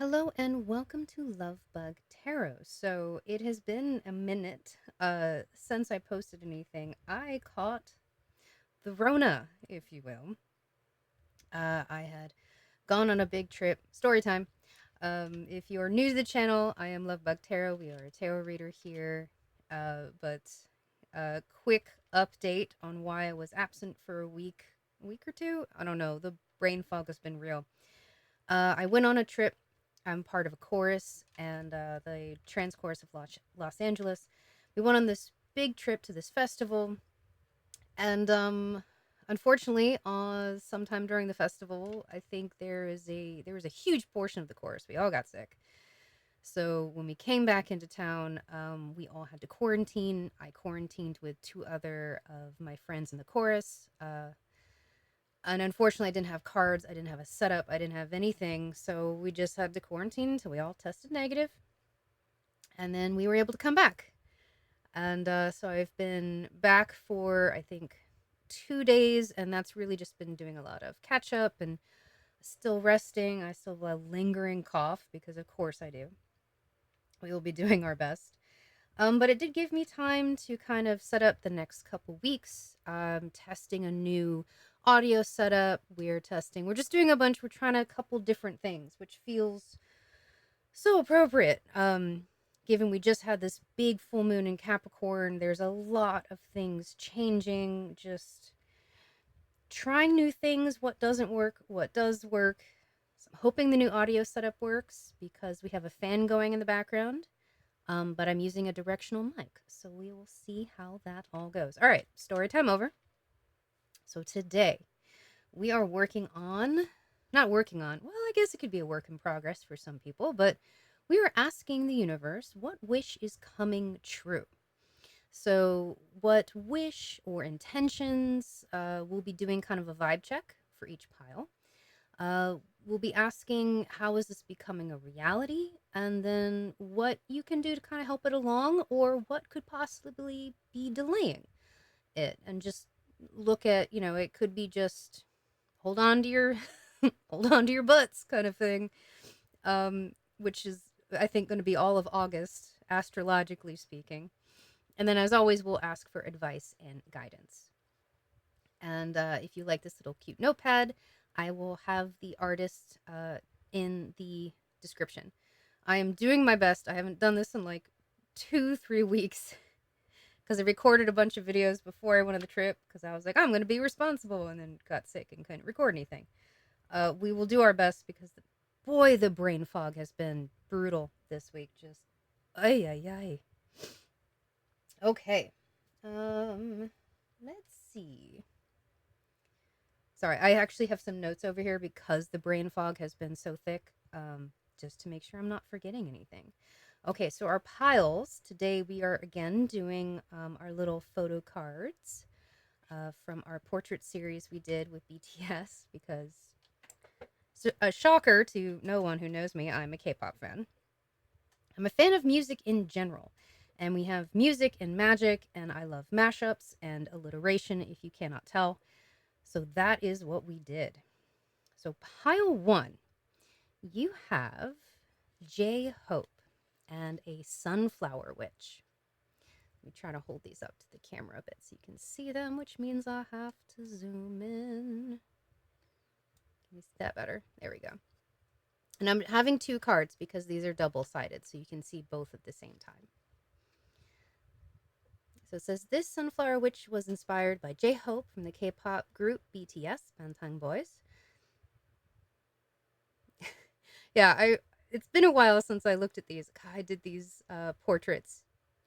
Hello and welcome to Lovebug Tarot. So it has been a minute since I posted anything. I caught the Rona, if you will. I had gone on a big trip. Story time. If you are new to the channel, I am Lovebug Tarot. We are a tarot reader here. But a quick update on why I was absent for a week or two. I don't know. The brain fog has been real. I went on a trip. I'm part of a chorus and the trans chorus of Los Angeles. We went on this big trip to this festival, and unfortunately, sometime during the festival, I think there was a huge portion of the chorus. We all got sick. So when we came back into town, we all had to quarantine. I quarantined with two other of my friends in the chorus. And unfortunately, I didn't have cards. I didn't have a setup. I didn't have anything. So we just had to quarantine until we all tested negative. And then we were able to come back. And so I've been back for, I think, 2 days. And that's really just been doing a lot of catch up and still resting. I still have a lingering cough because, of course, I do. We will be doing our best. But it did give me time to kind of set up the next couple weeks. Testing a new audio setup. We're just doing a bunch. We're trying a couple different things, which feels so appropriate. Given we just had this big full moon in Capricorn, there's a lot of things changing. Just trying new things. What doesn't work? What does work? So I'm hoping the new audio setup works because we have a fan going in the background. But I'm using a directional mic, so we will see how that all goes. All right, story time over. So today we are not working on, well, I guess it could be a work in progress for some people, but we are asking the universe what wish is coming true. So, what wish or intentions, we'll be doing kind of a vibe check for each pile. Uh, we'll be asking how is this becoming a reality, and then what you can do to kind of help it along, or what could possibly be delaying it. And just look at, it could be just hold on to your hold on to your butts kind of thing, which is I think going to be all of August, astrologically speaking. And then, as always, we'll ask for advice and guidance. And if you like this little cute notepad, I will have the artist in the description. I am doing my best. I haven't done this in like 2, 3 weeks because I recorded a bunch of videos before I went on the trip because I was like, I'm going to be responsible, and then got sick and couldn't record anything. We will do our best because, boy, the brain fog has been brutal this week. Just, ay, ay, ay. Okay. Let's see. Sorry, I actually have some notes over here because the brain fog has been so thick, just to make sure I'm not forgetting anything. Okay, so our piles. Today we are again doing our little photo cards from our portrait series we did with BTS because, a shocker to no one who knows me, I'm a K-pop fan. I'm a fan of music in general. And we have music and magic, and I love mashups and alliteration, if you cannot tell. So that is what we did. So pile one, you have J Hope and a sunflower witch. Let me try to hold these up to the camera a bit so you can see them, which means I have to zoom in. Can you see that better? There we go. And I'm having two cards because these are double-sided, so you can see both at the same time. So it says, this sunflower witch was inspired by J-Hope from the K-pop group BTS, Bangtan Boys. Yeah, it's been a while since I looked at these. God, I did these portraits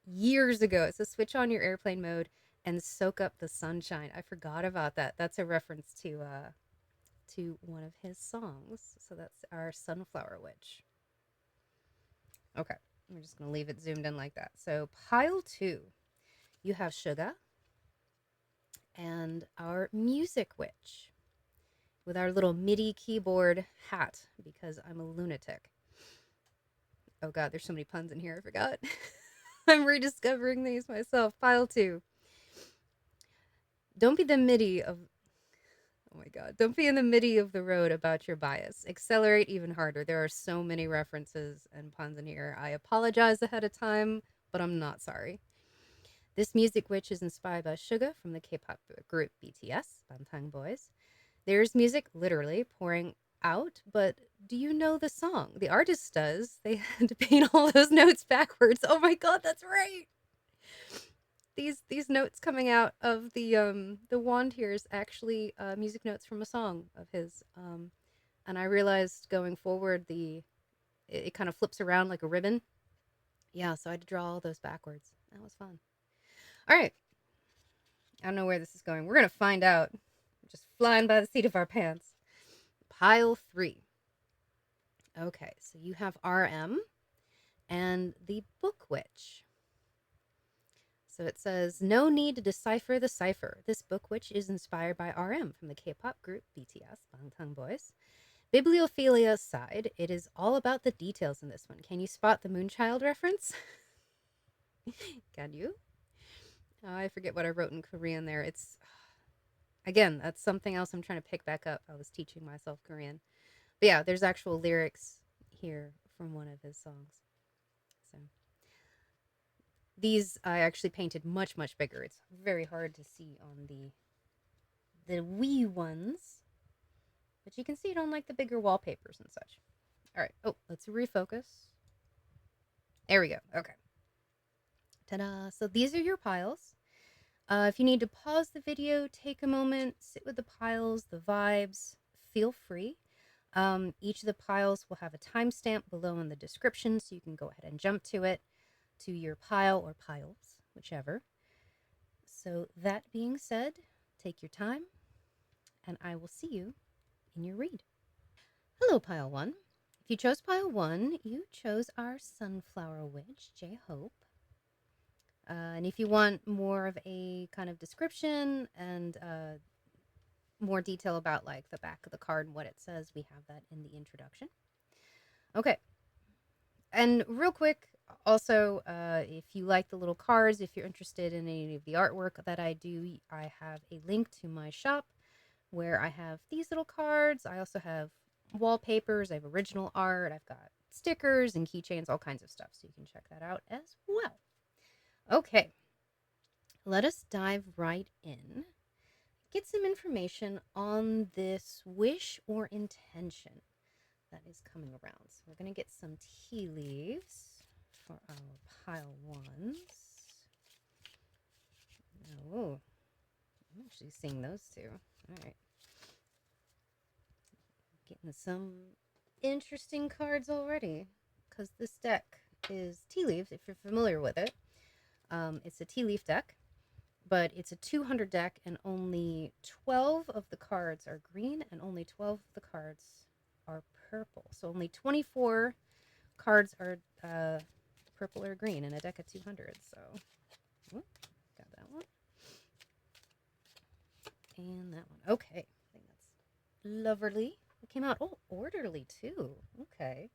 years ago. It says, switch on your airplane mode and soak up the sunshine. I forgot about that. That's a reference to one of his songs. So that's our sunflower witch. Okay, we're just going to leave it zoomed in like that. So pile two, you have Suga and our music witch with our little MIDI keyboard hat because I'm a lunatic. Oh god, there's so many puns in here, I forgot. I'm rediscovering these myself. Pile two. Don't be the MIDI of... Oh my god. Don't be in the middle of the road about your bias. Accelerate even harder. There are so many references and puns in here. I apologize ahead of time, but I'm not sorry. This music witch is inspired by Suga from the K-pop group BTS, Bangtan Boys. There's music literally pouring out, but do you know the song? The artist does. They had to paint all those notes backwards. Oh my god, that's right. These notes coming out of the wand here is actually music notes from a song of his. And I realized going forward it kind of flips around like a ribbon. Yeah, so I had to draw all those backwards. That was fun. All right. I don't know where this is going. We're gonna find out. We're just flying by the seat of our pants. Pile 3. Okay, so you have RM and the Book Witch. So it says, no need to decipher the cipher. This Book Witch is inspired by RM from the K-pop group BTS, Bangtan Boys. Bibliophilia aside, it is all about the details in this one. Can you spot the Moonchild reference? Can you? Oh, I forget what I wrote in Korean there. It's, again, that's something else I'm trying to pick back up. I was teaching myself Korean. But yeah, there's actual lyrics here from one of his songs. So these I actually painted much, much bigger. It's very hard to see on the wee ones, but you can see it on like the bigger wallpapers and such. All right. Oh, let's refocus. There we go. Okay. Ta-da. So these are your piles. If you need to pause the video, take a moment, sit with the piles, the vibes, feel free. Each of the piles will have a timestamp below in the description, so you can go ahead and jump to it, to your pile or piles, whichever. So that being said, take your time, and I will see you in your read. Hello, Pile 1. If you chose Pile 1, you chose our Sunflower Witch, J-Hope. And if you want more of a kind of description and more detail about like the back of the card and what it says, we have that in the introduction. Okay. And real quick, also, if you like the little cards, if you're interested in any of the artwork that I do, I have a link to my shop where I have these little cards. I also have wallpapers. I have original art. I've got stickers and keychains, all kinds of stuff. So you can check that out as well. Okay. Let us dive right in. Get some information on this wish or intention that is coming around. So we're going to get some tea leaves for our pile 1s. Oh, I'm actually seeing those two. All right. Getting some interesting cards already because this deck is tea leaves, if you're familiar with it. It's a tea leaf deck, but it's a 200 deck, and only 12 of the cards are green and only 12 of the cards are purple. So only 24 cards are purple or green in a deck of 200. So, got that one. And that one. Okay. I think that's lovely. It came out, orderly too. Okay.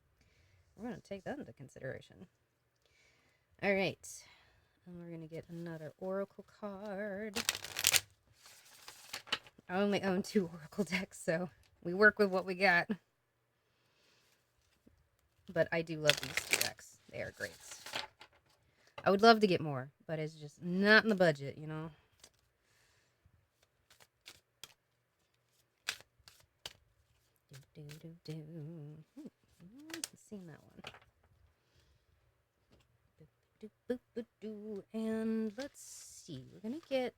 We're going to take that into consideration. All right. And we're going to get another oracle card. I only own 2 oracle decks, so we work with what we got. But I do love these 2 decks. They are great. I would love to get more, but it's just not in the budget, you know? I've seen that one. And let's see. We're going to get...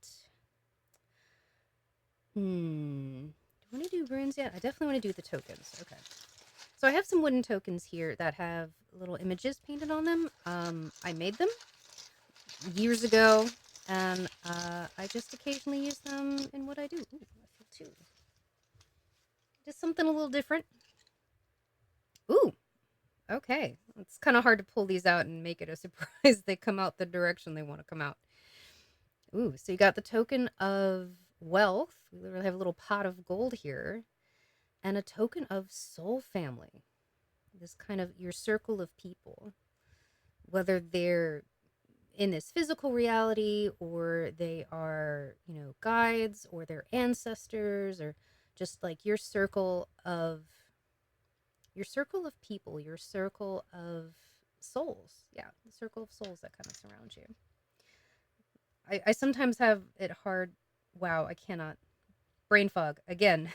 Do you want to do runes yet? I definitely want to do the tokens. Okay. So I have some wooden tokens here that have little images painted on them. I made them years ago, and I just occasionally use them in what I do. Ooh, I feel 2. Just something a little different. Ooh, okay. It's kind of hard to pull these out and make it a surprise. They come out the direction they want to come out. Ooh, so you got the token of wealth. We literally have a little pot of gold here. And a token of soul family. This kind of your circle of people. Whether they're in this physical reality or they are, you know, guides or their ancestors or just like your circle of people, your circle of souls. Yeah, the circle of souls that kind of surround you. I sometimes have it hard. Wow, I cannot. Brain fog. Again,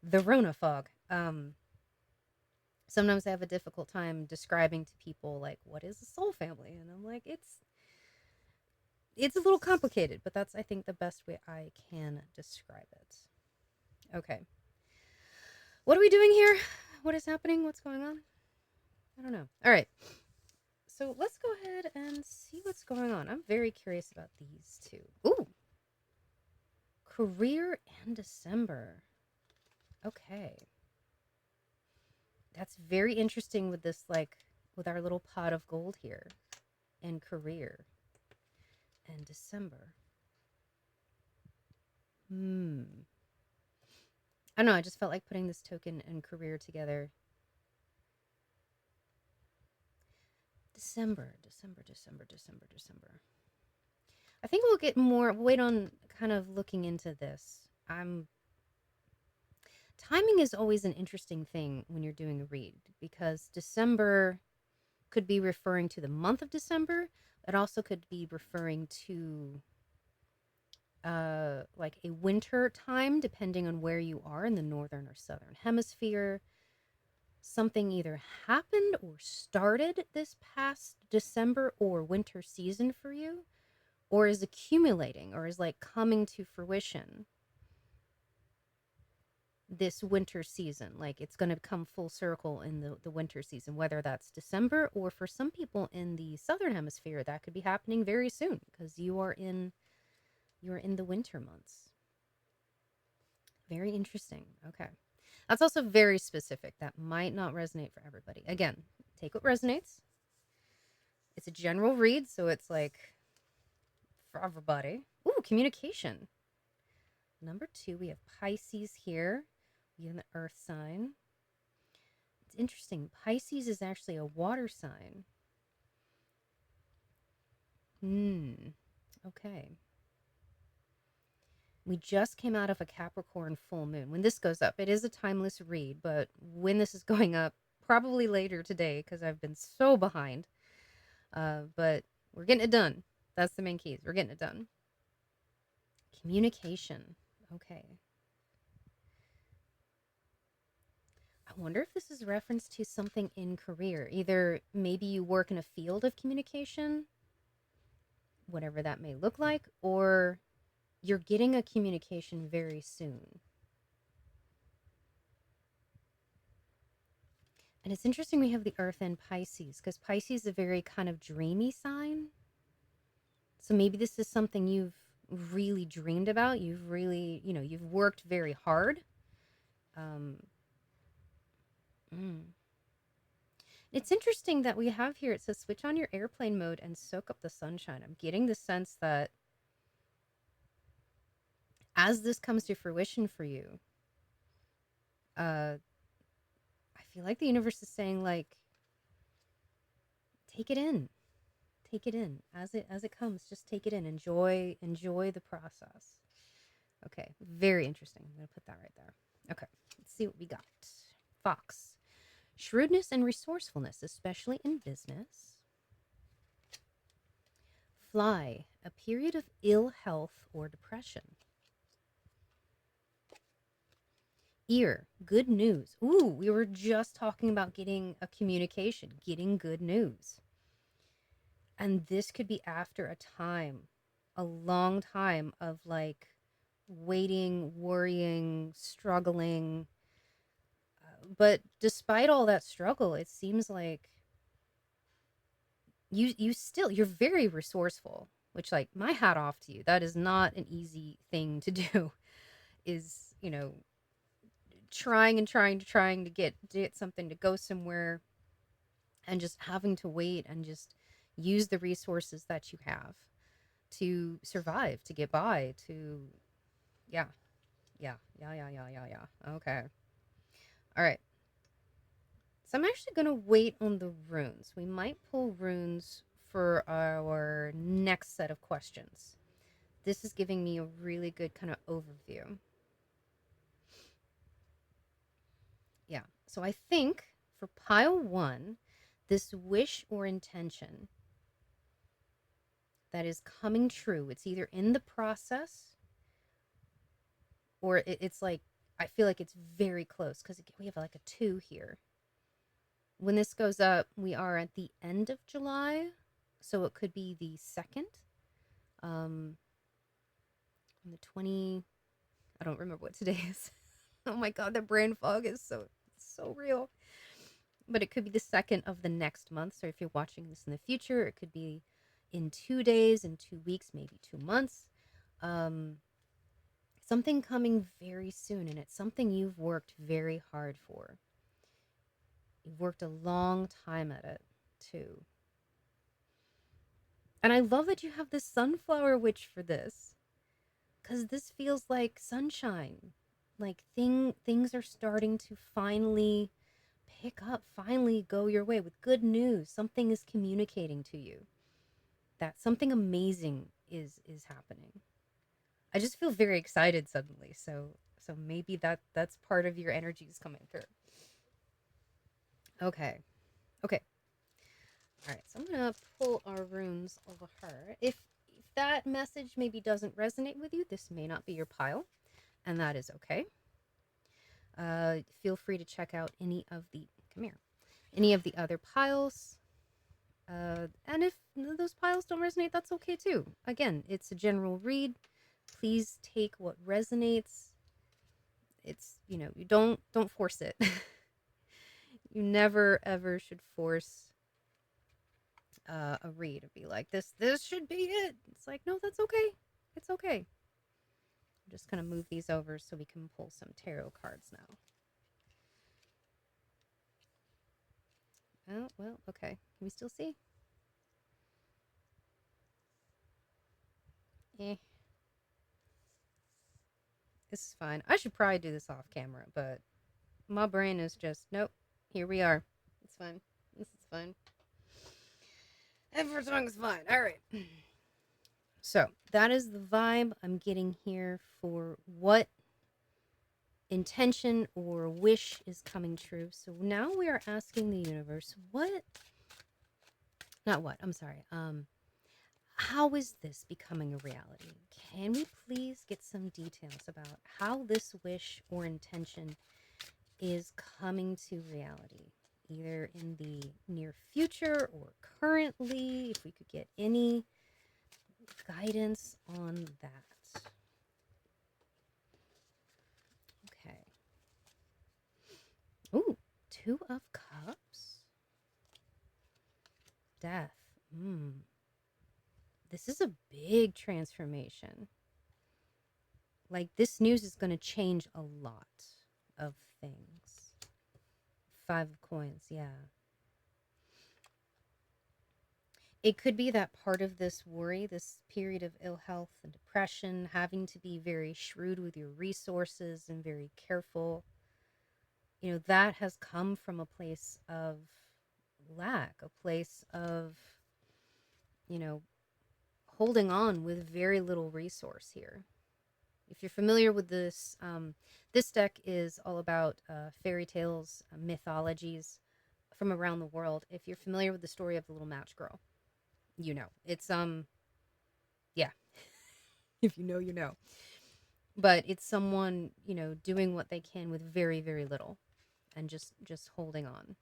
the Rona fog. Sometimes I have a difficult time describing to people, like, what is a soul family? And I'm like, it's a little complicated, but that's, I think, the best way I can describe it. Okay. What are we doing here? What is happening? What's going on? I don't know. All right. So let's go ahead and see what's going on. I'm very curious about these two. Ooh. Career and December. Okay. That's very interesting with this, like, with our little pot of gold here. And career and December. I don't know. I just felt like putting this token and career together. December. I think we'll get more. Wait on kind of looking into this. Timing is always an interesting thing when you're doing a read, because December could be referring to the month of December. It also could be referring to like a winter time, depending on where you are in the northern or southern hemisphere. Something either happened or started this past December or winter season for you, or is accumulating, or is like coming to fruition this winter season. Like, it's going to come full circle in the winter season, whether that's December, or for some people in the southern hemisphere, that could be happening very soon, because you're in the winter months. Very interesting. Okay. That's also very specific. That might not resonate for everybody. Again, take what resonates. It's a general read, so it's like for everybody. Ooh, communication. Number 2, we have Pisces here. We have the earth sign. It's interesting. Pisces is actually a water sign. Okay. We just came out of a Capricorn full moon. When this goes up, it is a timeless read, but when this is going up, probably later today, because I've been so behind. But we're getting it done. That's the main keys. We're getting it done. Communication. Okay. I wonder if this is reference to something in career. Either maybe you work in a field of communication, whatever that may look like, or you're getting a communication very soon. And it's interesting we have the earth in Pisces, because Pisces is a very kind of dreamy sign. So maybe this is something you've really dreamed about. You've really, you've worked very hard. It's interesting that we have here, it says switch on your airplane mode and soak up the sunshine. I'm getting the sense that as this comes to fruition for you, I feel like the universe is saying, like, take it in. Take it in as it comes. Just take it in. Enjoy the process. Okay, very interesting. I'm going to put that right there. Okay, let's see what we got. Fox. Shrewdness and resourcefulness, especially in business. Fly. A period of ill health or depression. Ear. Good news. Ooh, we were just talking about getting a communication, getting good news. And this could be after a long time of, like, waiting, worrying, struggling. But despite all that struggle, it seems like you're very resourceful, which, like, my hat off to you. That is not an easy thing to do, is, trying to get something to go somewhere, and just having to wait and just use the resources that you have to survive, to get by, to, yeah. Okay. All right. So I'm actually going to wait on the runes. We might pull runes for our next set of questions. This is giving me a really good kind of overview. So I think for pile one, this wish or intention that is coming true, it's either in the process or it's like, I feel like it's very close because we have like a two here. When this goes up, we are at the end of July, so it could be the 2nd. Um, the 20, I don't remember what today is. Oh my god, the brain fog is so real. But it could be the 2nd of the next month. So if you're watching this in the future, it could be in 2 days, in 2 weeks, maybe 2 months. Um, something coming very soon, and it's something you've worked very hard for. You've worked a long time at it, too. And I love that you have this sunflower witch for this, because this feels like sunshine. Like things are starting to finally pick up, finally go your way with good news. Something is communicating to you that something amazing is happening. I just feel very excited suddenly. So maybe that's part of your energies coming through. Okay. Okay. All right. So I'm going to pull our runes over her. If that message maybe doesn't resonate with you, this may not be your pile, and that is okay. Feel free to check out any of the any of the other piles. And if those piles don't resonate, that's okay too. Again, it's a general read. Please take what resonates. It's, you don't force it. You never ever should force a read and be like, this should be it. It's like, no, that's okay. It's okay. I'm just gonna move these over so we can pull some tarot cards now. Oh, well, okay. Can we still see? Eh. This is fine. I should probably do this off camera, but my brain is just, nope. Here we are. It's fine. This is fine. Everything's fine. All right. So that is the vibe I'm getting here for what intention or wish is coming true. So now we are asking the universe, I'm sorry. How is this becoming a reality? Can we please get some details about how this wish or intention is coming to reality, either in the near future or currently? If we could get any guidance on that. Okay. Ooh, Two of Cups. Death. This is a big transformation. Like, this news is going to change a lot of things. 5 of Coins, yeah. It could be that part of this worry, this period of ill health and depression, having to be very shrewd with your resources and very careful, that has come from a place of lack, a place of, you know, holding on with very little resource here. If you're familiar with this, this deck is all about fairy tales, mythologies from around the world. If you're familiar with the story of the little match girl, it's yeah. If you know, you know. But it's someone, doing what they can with very, very little and just holding on.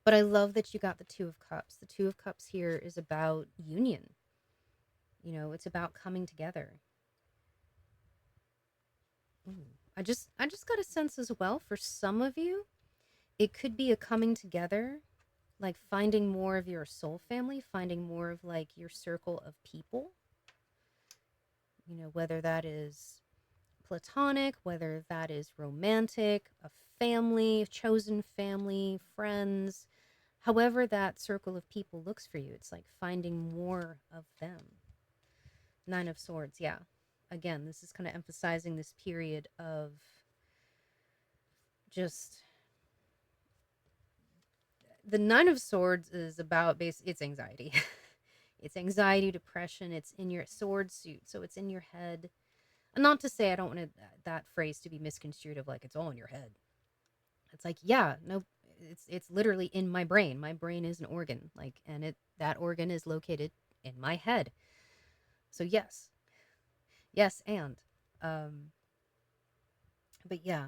But I love that you got the 2 of Cups. The 2 of Cups here is about union. It's about coming together. Ooh. I just got a sense as well, for some of you, it could be a coming together, like finding more of your soul family, finding more of like your circle of people. Whether that is platonic, whether that is romantic, a family, a chosen family, friends, however that circle of people looks for you. It's like finding more of them. 9 of Swords, yeah. Again, this is kind of emphasizing this period of just the 9 of Swords is about it's anxiety. It's anxiety, depression. It's in your sword suit, so it's in your head. And not to say I don't want that phrase to be misconstrued of like it's all in your head. It's like, yeah, no, it's literally in my brain. My brain is an organ, like, and it that organ is located in my head. So yes, yes, and um, but yeah,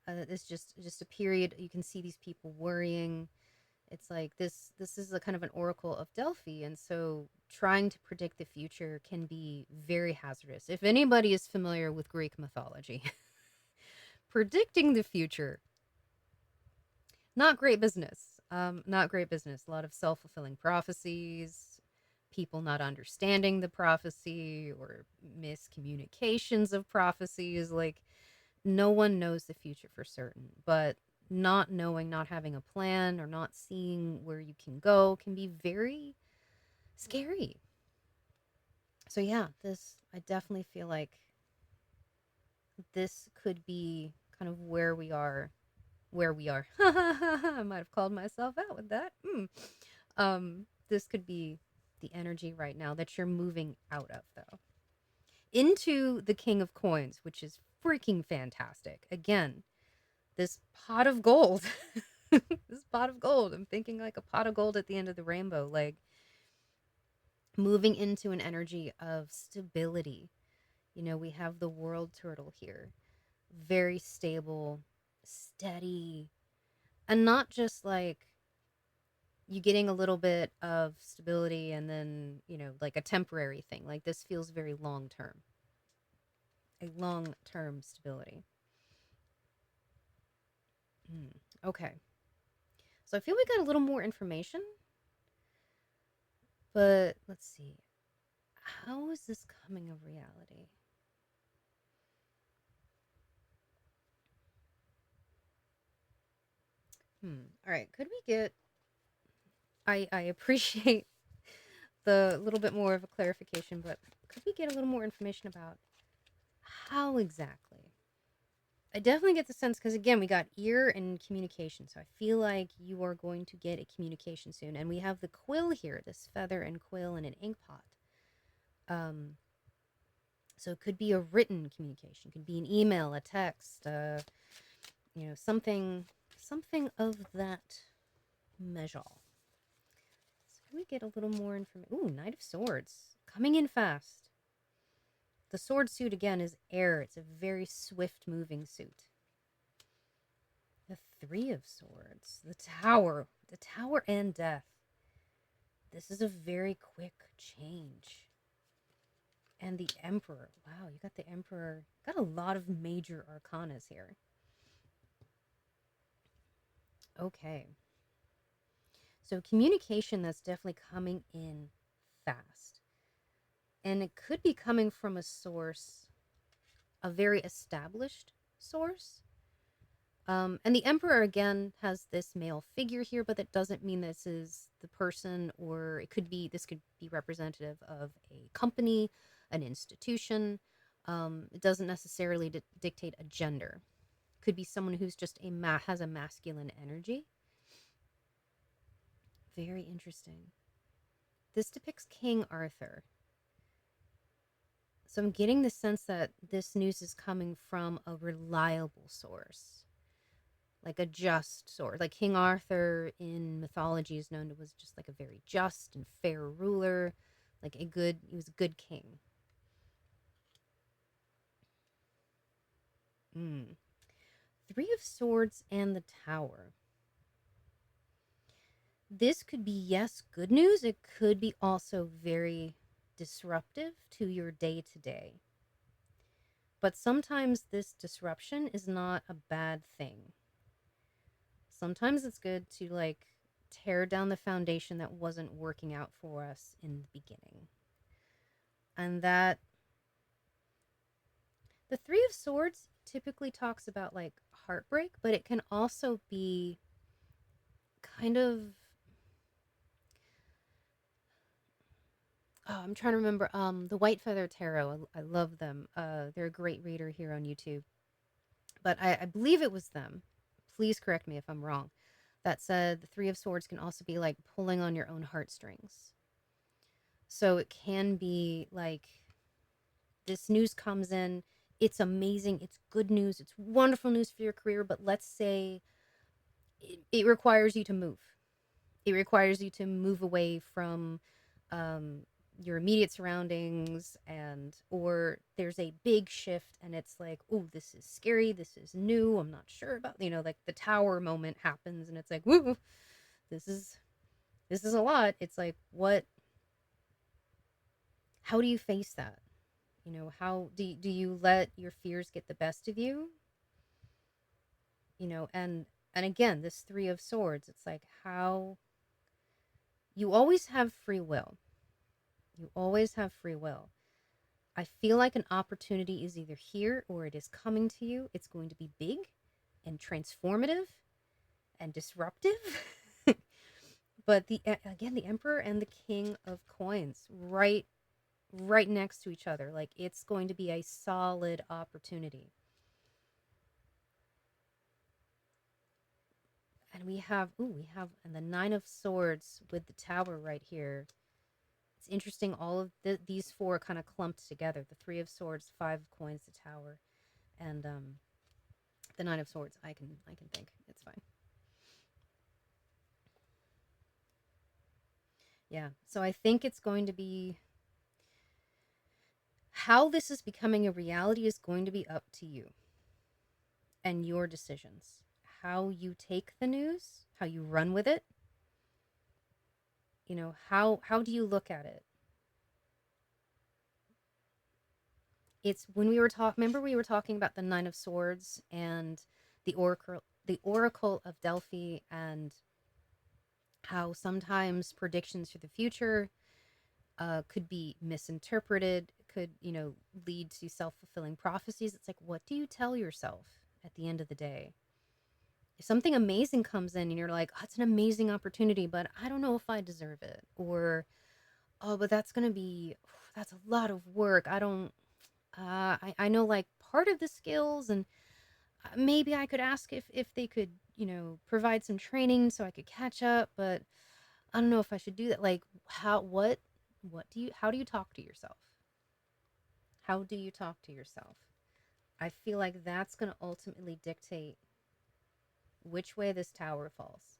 it's just a period. You can see these people worrying. It's like this is a kind of an oracle of Delphi, and so trying to predict the future can be very hazardous. If anybody is familiar with Greek mythology, predicting the future, not great business. Not great business. A lot of self-fulfilling prophecies, people not understanding the prophecy or miscommunications of prophecies. Like, no one knows the future for certain, but not knowing, not having a plan, or not seeing where you can go can be very scary. So yeah, this I definitely feel like this could be kind of where we are. I might have called myself out with that. This could be the energy right now that you're moving out of, though, into the King of Coins, which is freaking fantastic. Again, this pot of gold. This pot of gold. I'm thinking like a pot of gold at the end of the rainbow, like moving into an energy of stability. You know, we have the world turtle here. Very stable, steady, and not just like you getting a little bit of stability and then, you know, like a temporary thing. Like this feels very long term. A long term stability. Okay. So I feel we got a little more information, but let's see. How is this coming of reality? All right. Could we get I appreciate the little bit more of a clarification, but could we get a little more information about how exactly? I definitely get the sense because again, we got ear and communication, so I feel like you are going to get a communication soon. And we have the quill here, this feather and quill and an ink pot. So it could be a written communication, could be an email, a text, you know, something of that measure. So can we get a little more information? Ooh, Knight of Swords coming in fast. The sword suit again is air. It's a very swift moving suit. The Three of Swords, the Tower and Death. This is a very quick change. And the Emperor. Wow, you got the Emperor. Got a lot of major arcanas here. Okay. So communication that's definitely coming in fast. And it could be coming from a source, a very established source. And the Emperor again has this male figure here, but that doesn't mean this is the person, or this could be representative of a company, an institution. It doesn't necessarily dictate a gender. Could be someone who's just has a masculine energy. Very interesting. This depicts King Arthur. So I'm getting the sense that this news is coming from a reliable source, like a just source. Like King Arthur in mythology is known to was just like a very just and fair ruler, like he was a good king. Mm. Three of Swords and the Tower. This could be, yes, good news. It could be also very disruptive to your day to day. But sometimes this disruption is not a bad thing. Sometimes it's good to like tear down the foundation that wasn't working out for us in the beginning. And that the Three of Swords typically talks about like heartbreak, but it can also be kind of I'm trying to remember the White Feather Tarot. I love them. They're a great reader here on YouTube. But I believe it was them. Please correct me if I'm wrong. That said the Three of Swords can also be like pulling on your own heartstrings. So it can be like this news comes in, it's amazing, it's good news, it's wonderful news for your career, but let's say it requires you to move. It requires you to move away from um, your immediate surroundings, and or there's a big shift and it's like, oh, this is scary, this is new, I'm not sure about, like the tower moment happens and it's like, woo, this is a lot. It's like, what, how do you face that? How do you let your fears get the best of you? And again, this 3 of Swords, it's like, how you always have free will. You always have free will. I feel like an opportunity is either here or it is coming to you. It's going to be big and transformative and disruptive. But the Emperor and the King of Coins, right next to each other. Like, it's going to be a solid opportunity. And we have and the 9 of Swords with the Tower right here. It's interesting. All of these four kind of clumped together. The 3 of Swords, 5 of Coins, the Tower, and the 9 of Swords. I can think it's fine. Yeah. So I think it's going to be, how this is becoming a reality is going to be up to you and your decisions. How you take the news, how you run with it. How do you look at it? It's when we were talking. Remember, we were talking about the 9 of Swords and the Oracle of Delphi, and how sometimes predictions for the future could be misinterpreted, could lead to self-fulfilling prophecies. It's like, what do you tell yourself at the end of the day? If something amazing comes in and you're like, oh, it's an amazing opportunity, but I don't know if I deserve it, or oh, but that's a lot of work. I don't I know like part of the skills, and maybe I could ask if they could, provide some training so I could catch up, but I don't know if I should do that. Like, how do you talk to yourself? How do you talk to yourself? I feel like that's going to ultimately dictate which way this tower falls.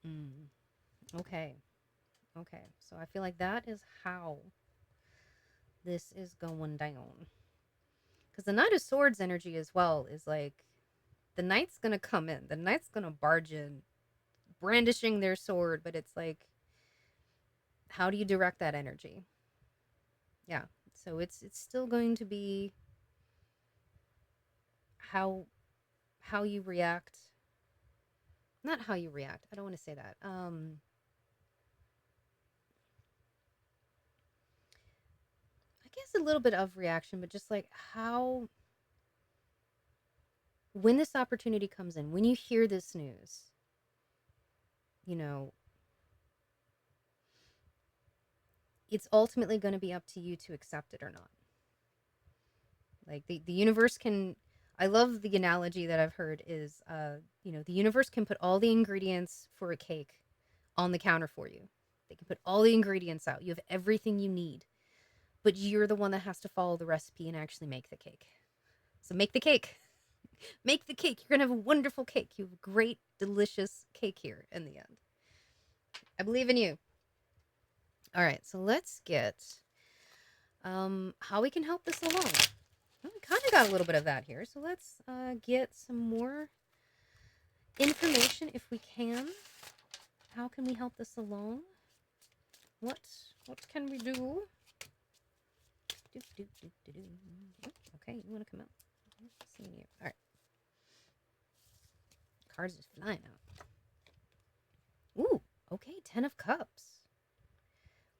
Mm, okay. Okay. So I feel like that is how this is going down. Because the Knight of Swords energy as well is like, the knight's gonna come in. The knight's gonna barge in, brandishing their sword, but it's like, how do you direct that energy? Yeah. So it's still going to be how how you react. Not how you react. I don't want to say that. I guess a little bit of reaction, but just like how, when this opportunity comes in, when you hear this news, you know, it's ultimately going to be up to you to accept it or not. Like, the universe can, I love the analogy that I've heard is, the universe can put all the ingredients for a cake on the counter for you. They can put all the ingredients out. You have everything you need, but you're the one that has to follow the recipe and actually make the cake. So make the cake. Make the cake. You're going to have a wonderful cake. You have a great, delicious cake here in the end. I believe in you. All right, so let's get how we can help this along. Well, we kind of got a little bit of that here, so let's get some more information if we can. How can we help this along? What can we do? Okay, you want to come out? Seeing you. All right. Cards just flying out. Ooh, okay, 10 of Cups.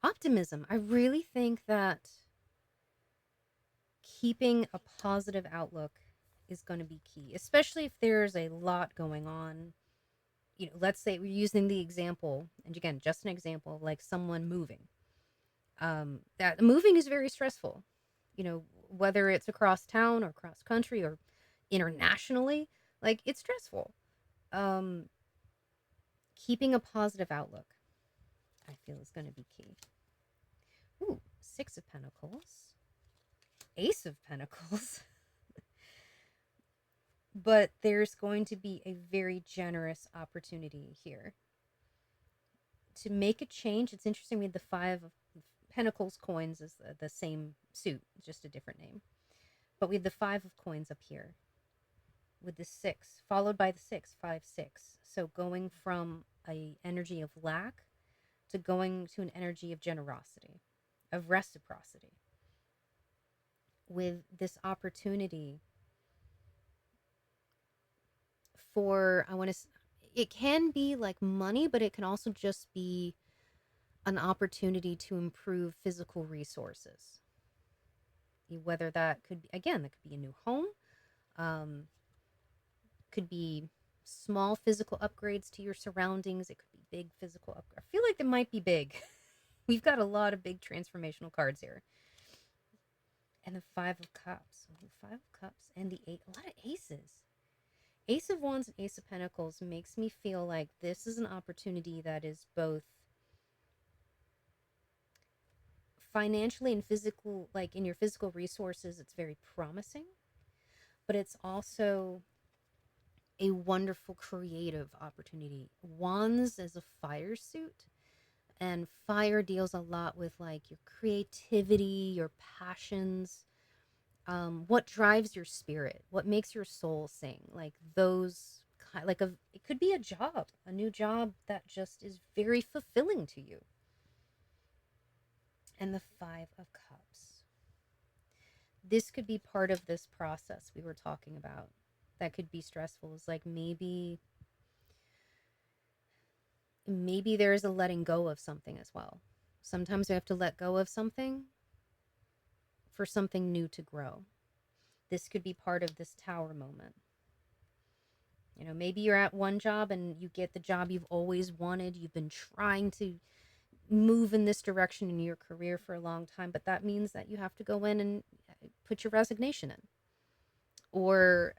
Optimism. I really think that keeping a positive outlook is going to be key, especially if there's a lot going on. Let's say we're using the example, and again, just an example, like someone moving. That moving is very stressful. Whether it's across town or across country or internationally, like, it's stressful. Um, Keeping a positive outlook, I feel, is going to be key. Ooh, 6 of Pentacles. Ace of Pentacles. but there's going to be a very generous opportunity here to make a change. It's interesting. We had the Five of Pentacles coins is the same suit, just a different name. But we had the Five of Coins up here with the six, followed by the six, 5, 6. So going from a energy of lack to going to an energy of generosity, of reciprocity, with this opportunity for, I want to, it can be like money, but it can also just be an opportunity to improve physical resources. Whether that could be, again, that could be a new home, um, could be small physical upgrades to your surroundings. It could be big physical upgrades. I feel like they might be big. We've got a lot of big transformational cards here. And the Five of Cups. The Five of Cups and the Eight. A lot of aces. Ace of Wands and Ace of Pentacles makes me feel like this is an opportunity that is both financially and physical, like in your physical resources, it's very promising, but it's also a wonderful creative opportunity. Wands is a fire suit, and fire deals a lot with like your creativity, your passions, what drives your spirit, what makes your soul sing, like those like it could be a job, a new job that just is very fulfilling to you. And the Five of Cups, this could be part of this process we were talking about that could be stressful. Is like maybe there is a letting go of something as well. Sometimes we have to let go of something for something new to grow. This could be part of this tower moment. You know, maybe you're at one job and you get the job you've always wanted. You've been trying to move in this direction in your career for a long time, but that means that you have to go in and put your resignation in. Or,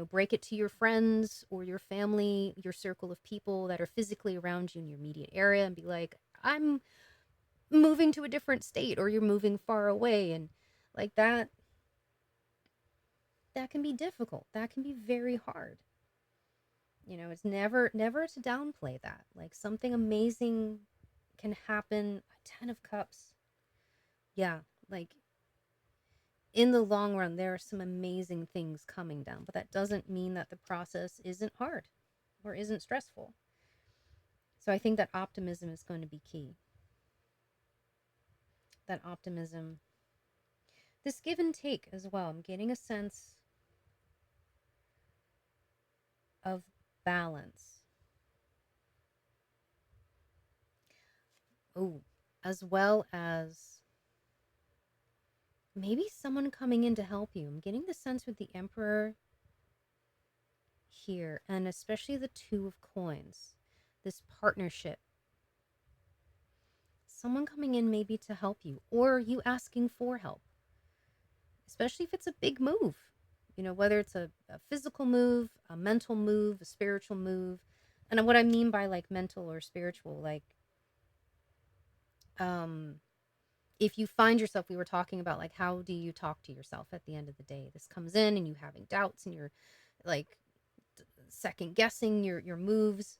break it to your friends or your family, your circle of people that are physically around you in your immediate area and be like, I'm moving to a different state, or you're moving far away. And like that can be difficult. That can be very hard. It's never to downplay that. Like something amazing can happen. A 10 of Cups. Yeah, like in the long run, there are some amazing things coming down, but that doesn't mean that the process isn't hard or isn't stressful. So I think that optimism is going to be key. That optimism, this give and take as well. I'm getting a sense of balance. Oh, as well as maybe someone coming in to help you. I'm getting the sense with the Emperor here, and especially the Two of Coins, this partnership. Someone coming in maybe to help you, or you asking for help, especially if it's a big move. Whether it's a physical move, a mental move, a spiritual move. And what I mean by like mental or spiritual, like, if you find yourself, we were talking about like, how do you talk to yourself at the end of the day? This comes in and you having doubts and you're like second guessing your moves.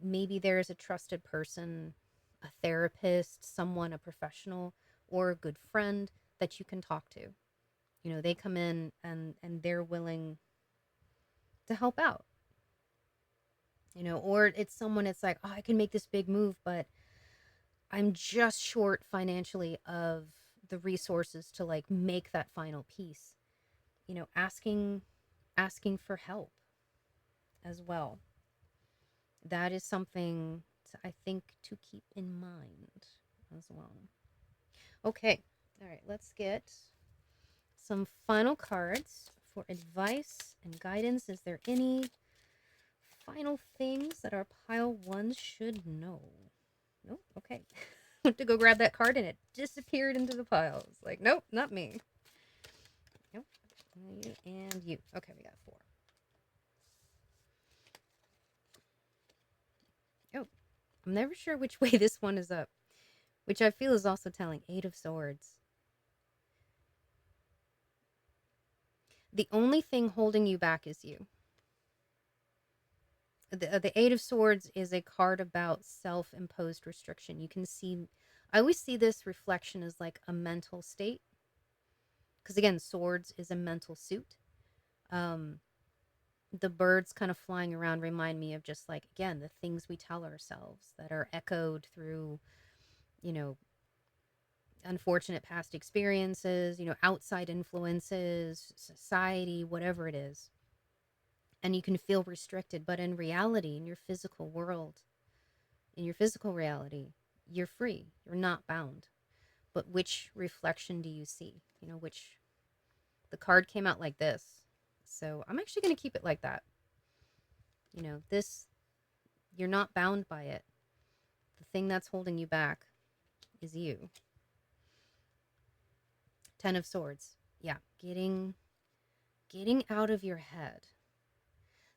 Maybe there is a trusted person, a therapist, someone, a professional, or a good friend that you can talk to. They come in and they're willing to help out. Or it's someone, it's like, oh, I can make this big move, but I'm just short financially of the resources to like make that final piece. Asking for help as well. That is something I think to keep in mind as well. Okay. All right, let's get some final cards for advice and guidance. Is there any final things that our pile ones should know? Nope. Okay. Went to go grab that card and it disappeared into the pile. It's like, nope, not me. Nope. You and you. Okay, we got 4. Oh, I'm never sure which way this one is up, which I feel is also telling. 8 of Swords. The only thing holding you back is you. The Eight of Swords is a card about self-imposed restriction. You can see, I always see this reflection as like a mental state, because again, swords is a mental suit. Um, the birds kind of flying around remind me of just like, again, the things we tell ourselves that are echoed through, you know, unfortunate past experiences, outside influences, society, whatever it is. And you can feel restricted, but in reality, in your physical world, in your physical reality, you're free. You're not bound. But which reflection do you see? Which the card came out like this. So I'm actually going to keep it like that. This, you're not bound by it. The thing that's holding you back is you. Ten of Swords. Yeah, getting out of your head.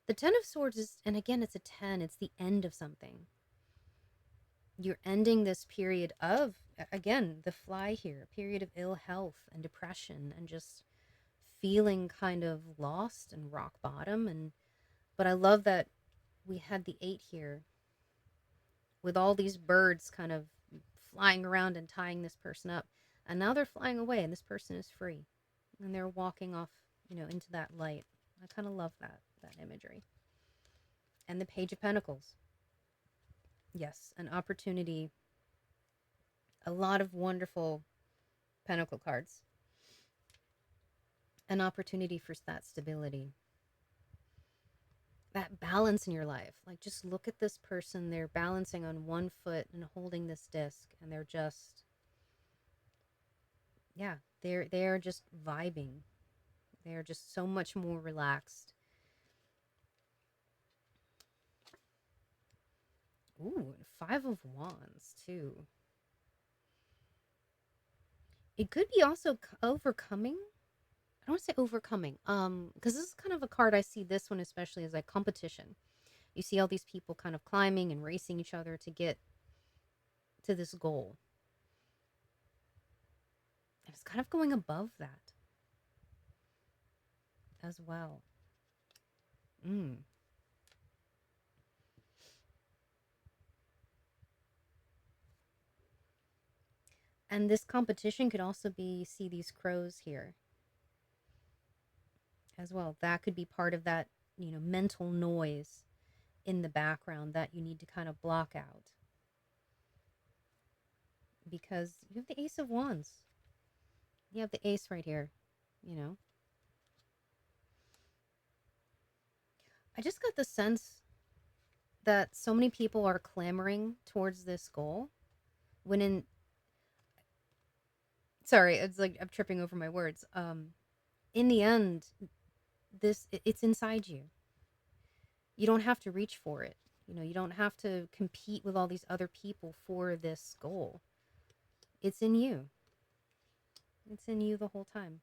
The Ten of Swords is, and again, it's a 10, it's the end of something. You're ending this period of, again, the fly here, a period of ill health and depression and just feeling kind of lost and rock bottom. But I love that we had the 8 here with all these birds kind of flying around and tying this person up. And now they're flying away and this person is free. And they're walking off, into that light. I kind of love that imagery. And the Page of Pentacles. Yes, an opportunity. A lot of wonderful Pentacle cards. An opportunity for that stability. That balance in your life. Like, just look at this person. They're balancing on one foot and holding this disc. And they're just, yeah, they're just vibing. They're just so much more relaxed. Ooh, 5 of Wands, too. It could be also overcoming. I don't want to say overcoming, because this is kind of a card I see this one especially as like competition. You see all these people kind of climbing and racing each other to get to this goal. And it's kind of going above that as well. Mm. And this competition could also be, see these crows here as well. That could be part of that, mental noise in the background that you need to kind of block out. Because you have the Ace of Wands. You have the ace right here, I just got the sense that so many people are clamoring towards this goal when sorry, it's like I'm tripping over my words. In the end, it's inside you. You don't have to reach for it. You don't have to compete with all these other people for this goal. It's in you. It's in you the whole time.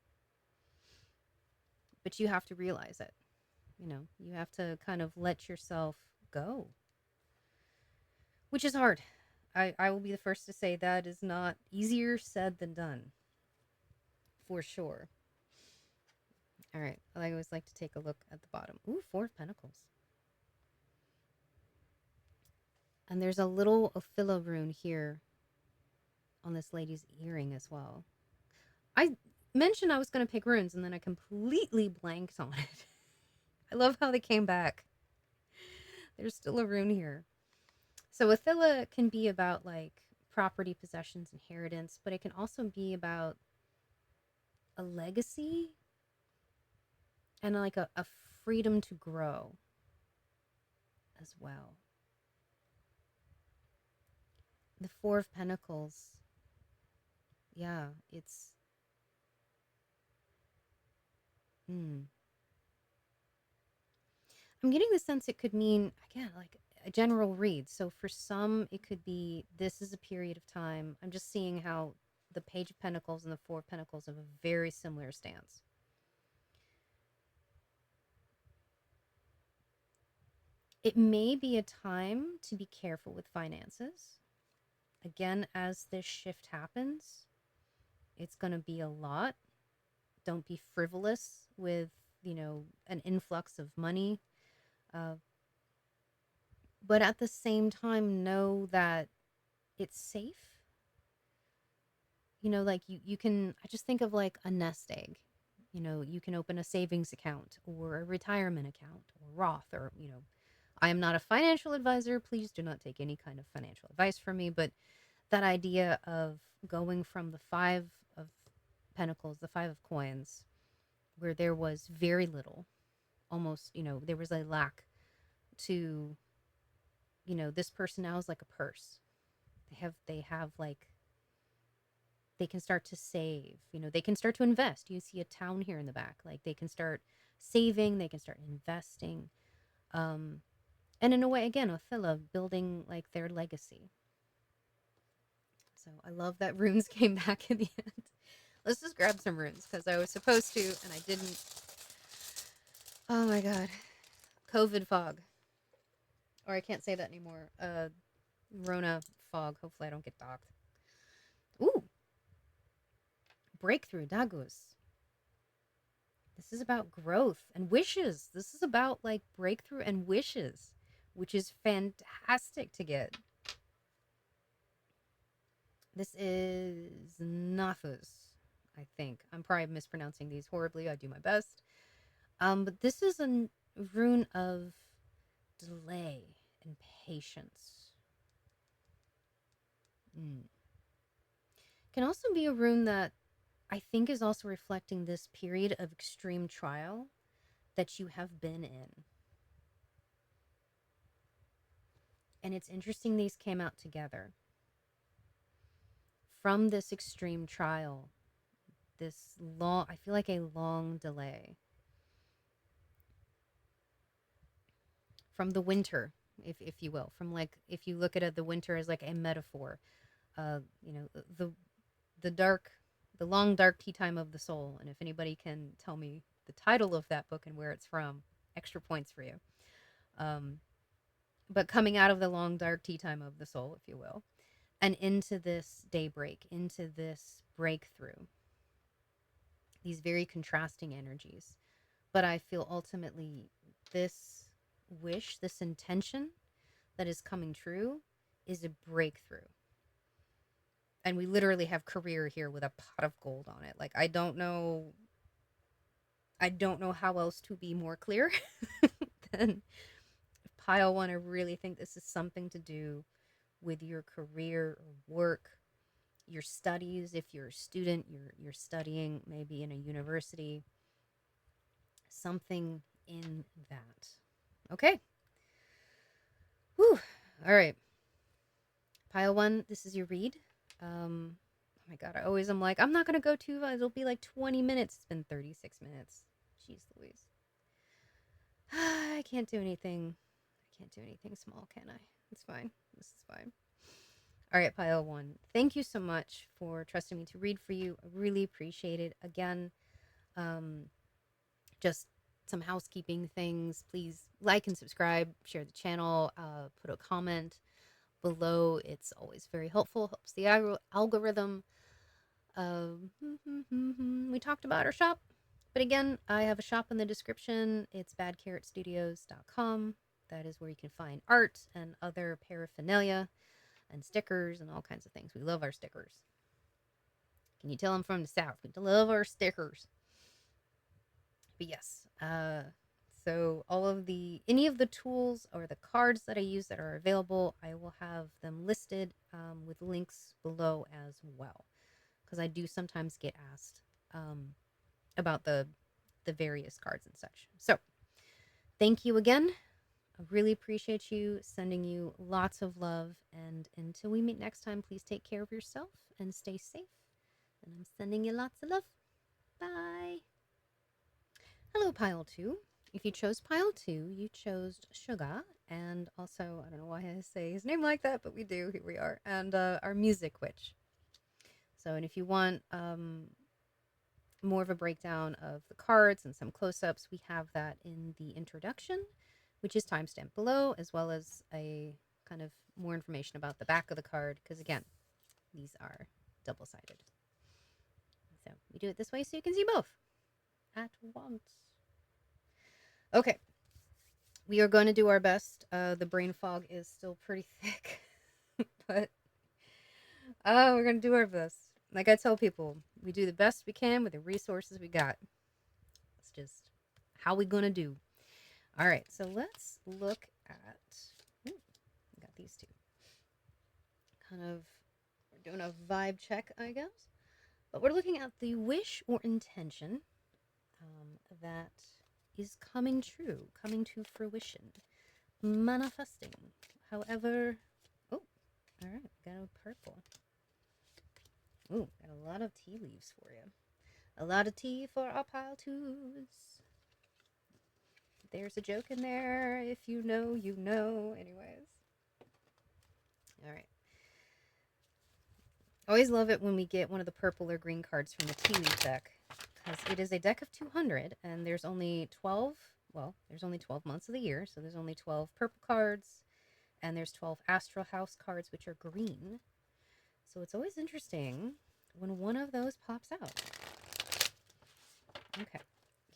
But you have to realize it. You have to kind of let yourself go, which is hard. I will be the first to say that is not easier said than done, for sure. All right, I always like to take a look at the bottom. Ooh, 4 of Pentacles. And there's a little Ophila rune here on this lady's earring as well. I mentioned I was going to pick runes, and then I completely blanked on it. I love how they came back. There's still a rune here. So Ophila can be about like property, possessions, inheritance, but it can also be about a legacy and like a freedom to grow as well. The 4 of Pentacles. Yeah, it's I'm getting the sense it could mean, again, like a general read. So for some, it could be this is a period of time. I'm just seeing how the Page of Pentacles and the 4 of Pentacles have a very similar stance. It may be a time to be careful with finances. Again, as this shift happens, it's going to be a lot. Don't be frivolous with an influx of money. Uh, but at the same time, know that it's safe. Like you can, I just think of like a nest egg. You can open a savings account or a retirement account or Roth or, I am not a financial advisor. Please do not take any kind of financial advice from me. But that idea of going from the Five of Pentacles, the Five of Coins, where there was very little, almost, there was a lack to, this person now is like a purse. They have like, they can start to save, they can start to invest. You see a town here in the back, like they can start saving, they can start investing. Um, and in a way, again, Othella building like their legacy. So I love that runes came back in the end. Let's just grab some runes because I was supposed to and I didn't. Oh my god. COVID fog. Or I can't say that anymore. Rona fog. Hopefully I don't get docked. Ooh. Breakthrough, Dagus. This is about growth and wishes. This is about like breakthrough and wishes, which is fantastic to get. This is Nafus, I think. I'm probably mispronouncing these horribly. I do my best. But this is a rune of delay and patience. Can also be a rune that I think is also reflecting this period of extreme trial that you have been in. And it's interesting these came out together. From this extreme trial, this long, I feel like a long delay. From the winter, if you will, from like, if you look at it, the winter as like a metaphor, the dark, the long dark tea time of the soul. And if anybody can tell me the title of that book and where it's from, extra points for you. But coming out of the long dark tea time of the soul, if you will, and into this daybreak, into this breakthrough, these very contrasting energies. But I feel ultimately this wish, this intention that is coming true is a breakthrough. And we literally have career here with a pot of gold on it. Like, I don't know how else to be more clear than pile one. I really think this is something to do with your career or work, your studies. If you're a student, you're studying maybe in a university, something in that. Okay. Whew. All right. Pile one, this is your read. Oh my god, I always am like, I'm not gonna go too. It'll be like 20 minutes. It's been 36 minutes. Jeez Louise. I can't do anything. I can't do anything small, can I? It's fine. This is fine. All right, pile one. Thank you so much for trusting me to read for you. I really appreciate it. Again, just some housekeeping things. Please like and subscribe, share the channel, put a comment below. It's always very helpful, helps the algorithm. We talked about our shop, but again, I have a shop in the description. It's badcarrotstudios.com. That is where you can find art and other paraphernalia and stickers and all kinds of things. We love our stickers. Can you tell I'm from the South? We love our stickers. But yes, so any of the tools or the cards that I use that are available, I will have them listed with links below as well, because I do sometimes get asked about the various cards and such. So thank you again. I really appreciate you. Sending you lots of love, and until we meet next time, please take care of yourself and stay safe. And I'm sending you lots of love. Bye. Hello, pile two. If you chose pile two, you chose Suga, and also, I don't know why I say his name like that, but we do. Here we are. And our music witch. So, and if you want more of a breakdown of the cards and some close-ups, we have that in the introduction, which is timestamped below, as well as a kind of more information about the back of the card, because again, these are double-sided. So we do it this way so you can see both at once. Okay, we are going to do our best. The brain fog is still pretty thick, but we're going to do our best. Like I tell people, we do the best we can with the resources we got. It's just how we going to do. All right, so let's look at. Ooh, I got these two. Kind of, we're doing a vibe check, I guess. But we're looking at the wish or intention that is coming true, coming to fruition, manifesting. However, oh, all right, got a purple. Ooh, got a lot of tea leaves for you. A lot of tea for our pile twos. There's a joke in there. If you know, you know. Anyways. All right. Always love it when we get one of the purple or green cards from the tea leaf deck. Because it is a deck of 200, and there's only 12, well, there's only 12 months of the year, so there's only 12 purple cards, and there's 12 Astral House cards, which are green. So it's always interesting when one of those pops out. Okay.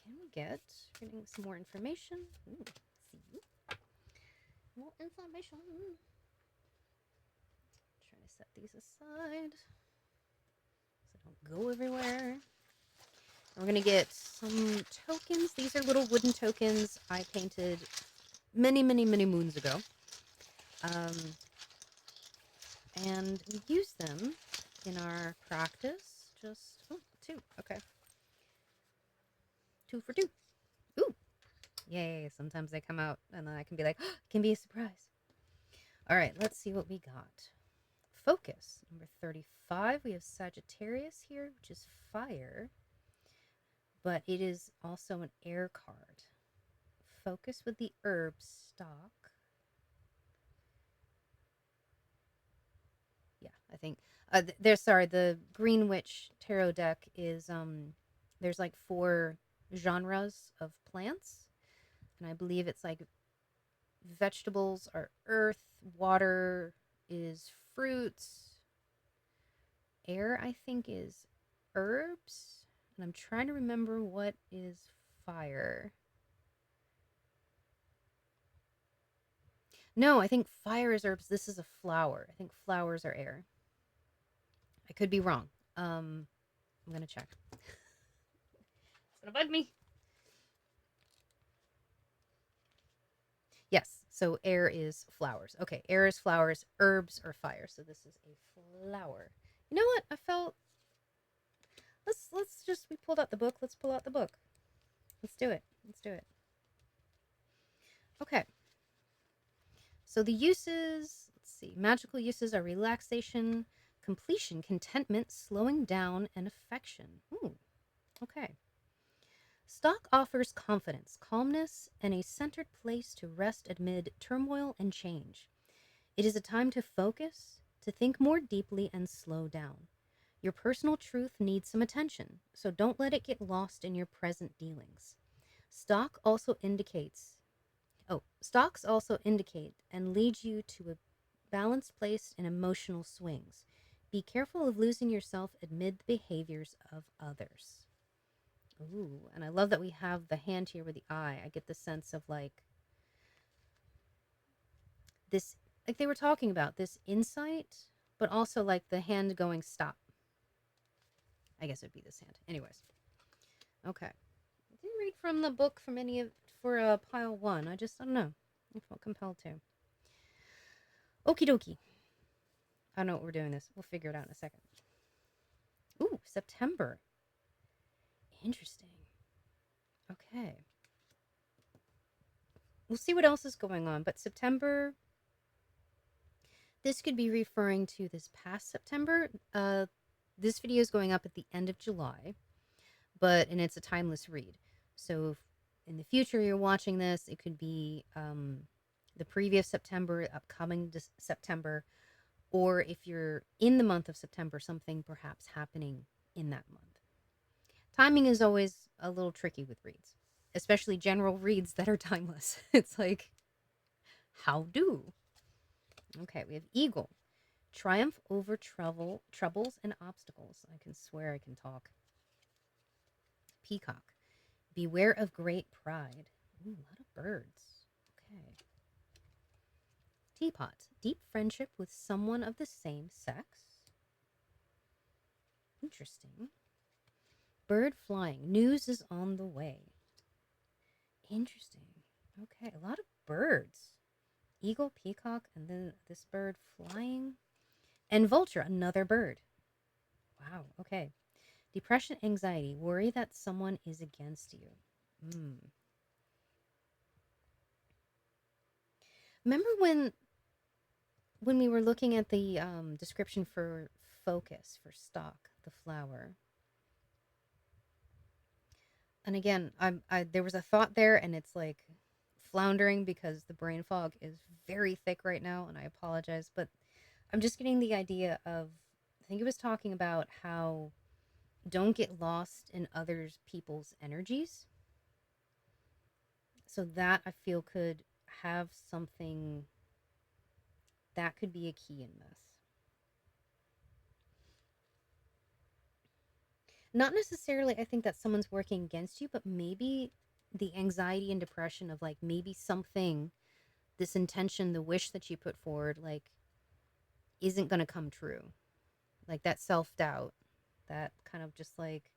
Can we getting some more information? Ooh, see. More information. Trying to set these aside so they don't go everywhere. We're going to get some tokens. These are little wooden tokens I painted many, many, many moons ago. And we use them in our practice. Just, oh, two. Okay. 2 for 2. Ooh. Yay. Sometimes they come out and then I can be like, oh, it can be a surprise. All right. Let's see what we got. Focus. Number 35. We have Sagittarius here, which is fire. But it is also an air card. Focus with the herb stock. Yeah, I think the Green Witch tarot deck is there's like 4 genres of plants, and I believe it's like vegetables are earth, water is fruits, air I think is herbs, and I'm trying to remember what is fire. No, I think fire is herbs. This is a flower. I think flowers are air. I could be wrong. I'm gonna check. It's gonna bug me. Yes, so air is flowers. Okay, air is flowers, herbs are fire. So this is a flower. You know what? I felt let's just we pulled out the book. Let's pull out the book. Let's do it. Let's do it. Okay. So the uses, let's see. Magical uses are relaxation, completion, contentment, slowing down, and affection. Ooh. Okay. Stock offers confidence, calmness, and a centered place to rest amid turmoil and change. It is a time to focus, to think more deeply, and slow down. Your personal truth needs some attention, so don't let it get lost in your present dealings. Stock also indicates, stocks also indicate and lead you to a balanced place in emotional swings. Be careful of losing yourself amid the behaviors of others. Ooh, and I love that we have the hand here with the eye. I get the sense of like this, like they were talking about this insight, but also like the hand going stop. I guess it'd be this hand. Anyways. Okay. I didn't read from the book from any of for pile 1. I don't know. I felt compelled to. Okie dokie. I don't know what we're doing this. We'll figure it out in a second. Ooh, September. Interesting. Okay. We'll see what else is going on, but September, this could be referring to this past September. This video is going up at the end of July, and it's a timeless read. So if in the future you're watching this, it could be the previous September, upcoming September, or if you're in the month of September, something perhaps happening in that month. Timing is always a little tricky with reads, especially general reads that are timeless. It's like, how do? Okay, we have Eagle. Triumph over troubles and obstacles. I can swear I can talk. Peacock. Beware of great pride. Ooh, a lot of birds. Okay. Teapot. Deep friendship with someone of the same sex. Interesting. Bird flying. News is on the way. Interesting. Okay, a lot of birds. Eagle, peacock, and then this bird flying. And vulture, another bird. Wow, okay. Depression, anxiety, worry that someone is against you. Mm. Remember when we were looking at the description for focus for stock, the flower. And again, there was a thought there, and it's like floundering because the brain fog is very thick right now, and I apologize, but I'm just getting the idea of, I think it was talking about how don't get lost in others people's energies. So that I feel could have something that could be a key in this. Not necessarily, I think that someone's working against you, but maybe the anxiety and depression of like maybe something, this intention, the wish that you put forward, like isn't going to come true. Like that self doubt, that kind of just like,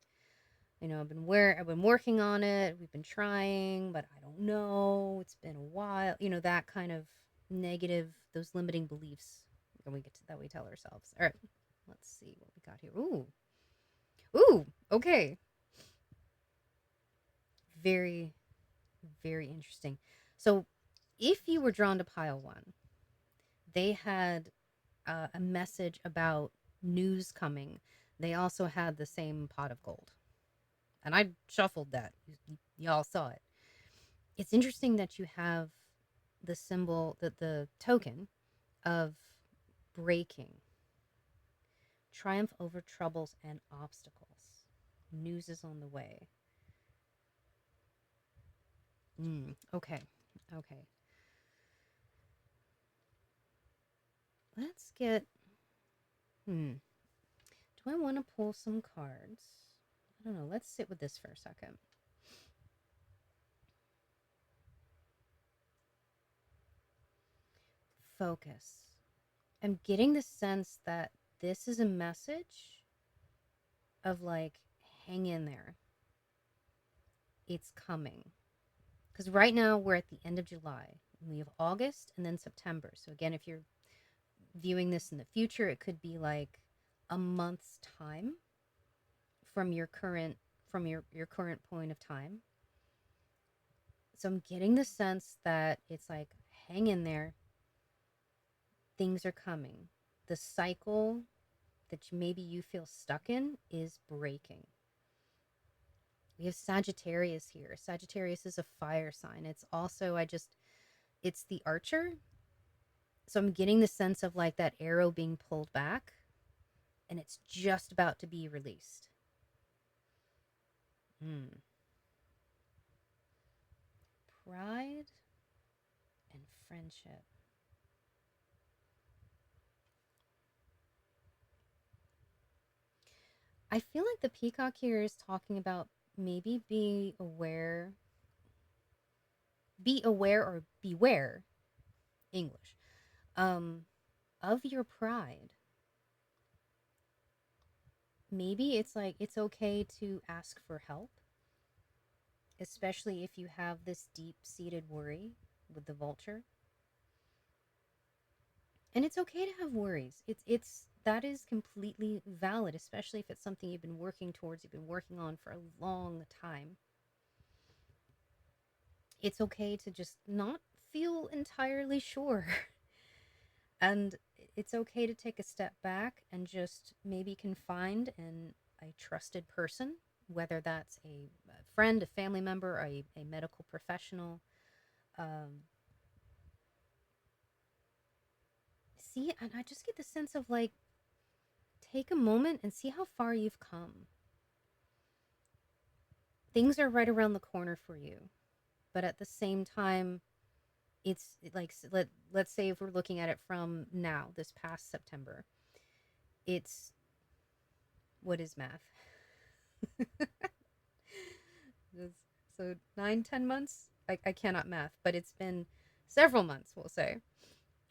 I've been working on it. We've been trying, but I don't know. It's been a while. That kind of negative, those limiting beliefs that we get to, that we tell ourselves. All right, let's see what we got here. Ooh. Okay. Very, very interesting. So, if you were drawn to pile one, they had a message about news coming. They also had the same pot of gold, and I shuffled that. Y'all saw it. It's interesting that you have the symbol, the token of breaking, triumph over troubles and obstacles. News is on the way. Okay. Okay. Let's get. Do I want to pull some cards? I don't know. Let's sit with this for a second. Focus. I'm getting the sense that this is a message of like, hang in there. It's coming. Because right now we're at the end of July. We have August and then September. So again, if you're viewing this in the future, it could be like a month's time from your current point of time. So I'm getting the sense that it's like, hang in there. Things are coming. The cycle that maybe you feel stuck in is breaking. We have Sagittarius here. Sagittarius is a fire sign. It's also, it's the archer. So I'm getting the sense of like that arrow being pulled back and it's just about to be released. Pride and friendship. I feel like the peacock here is talking about maybe be aware or beware, English, of your pride. Maybe it's like it's okay to ask for help, especially if you have this deep-seated worry with the vulture. And it's okay to have worries. It's that is completely valid, especially if it's something you've been working towards, you've been working on for a long time. It's okay to just not feel entirely sure. And it's okay to take a step back and just maybe confide in a trusted person, whether that's a friend, a family member, a medical professional. Um, See, and I just get the sense of like, take a moment and see how far you've come. Things are right around the corner for you, but at the same time, it's like let's say if we're looking at it from now, this past September, it's what is math? So 9, 10 months. I cannot math, but it's been several months, we'll say.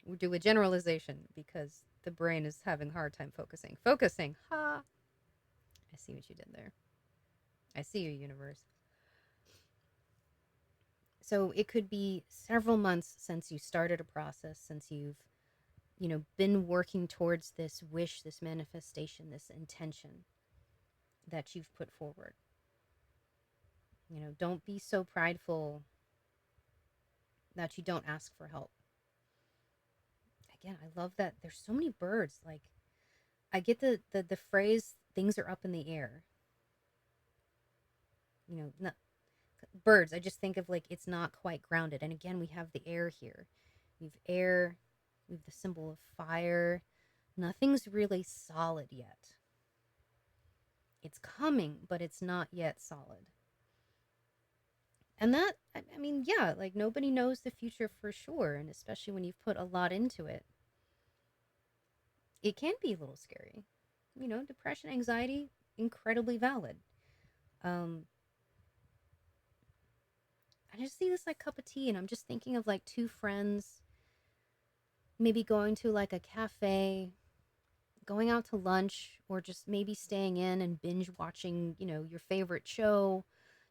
We'll do a generalization because the brain is having a hard time focusing. Focusing. Ha! I see what you did there. I see you, universe. So it could be several months since you started a process, since you've, been working towards this wish, this manifestation, this intention that you've put forward. Don't be so prideful that you don't ask for help. Again, I love that there's so many birds. Like, I get the phrase things are up in the air. Not, birds, I just think of like it's not quite grounded. And again, we have the air here. We have air, we have the symbol of fire. Nothing's really solid yet. It's coming, but it's not yet solid. And that, I mean, yeah, like nobody knows the future for sure. And especially when you've put a lot into it, it can be a little scary. Depression, anxiety, incredibly valid. Um, I just see this like cup of tea, and I'm just thinking of like two friends maybe going to like a cafe, going out to lunch, or just maybe staying in and binge watching, your favorite show.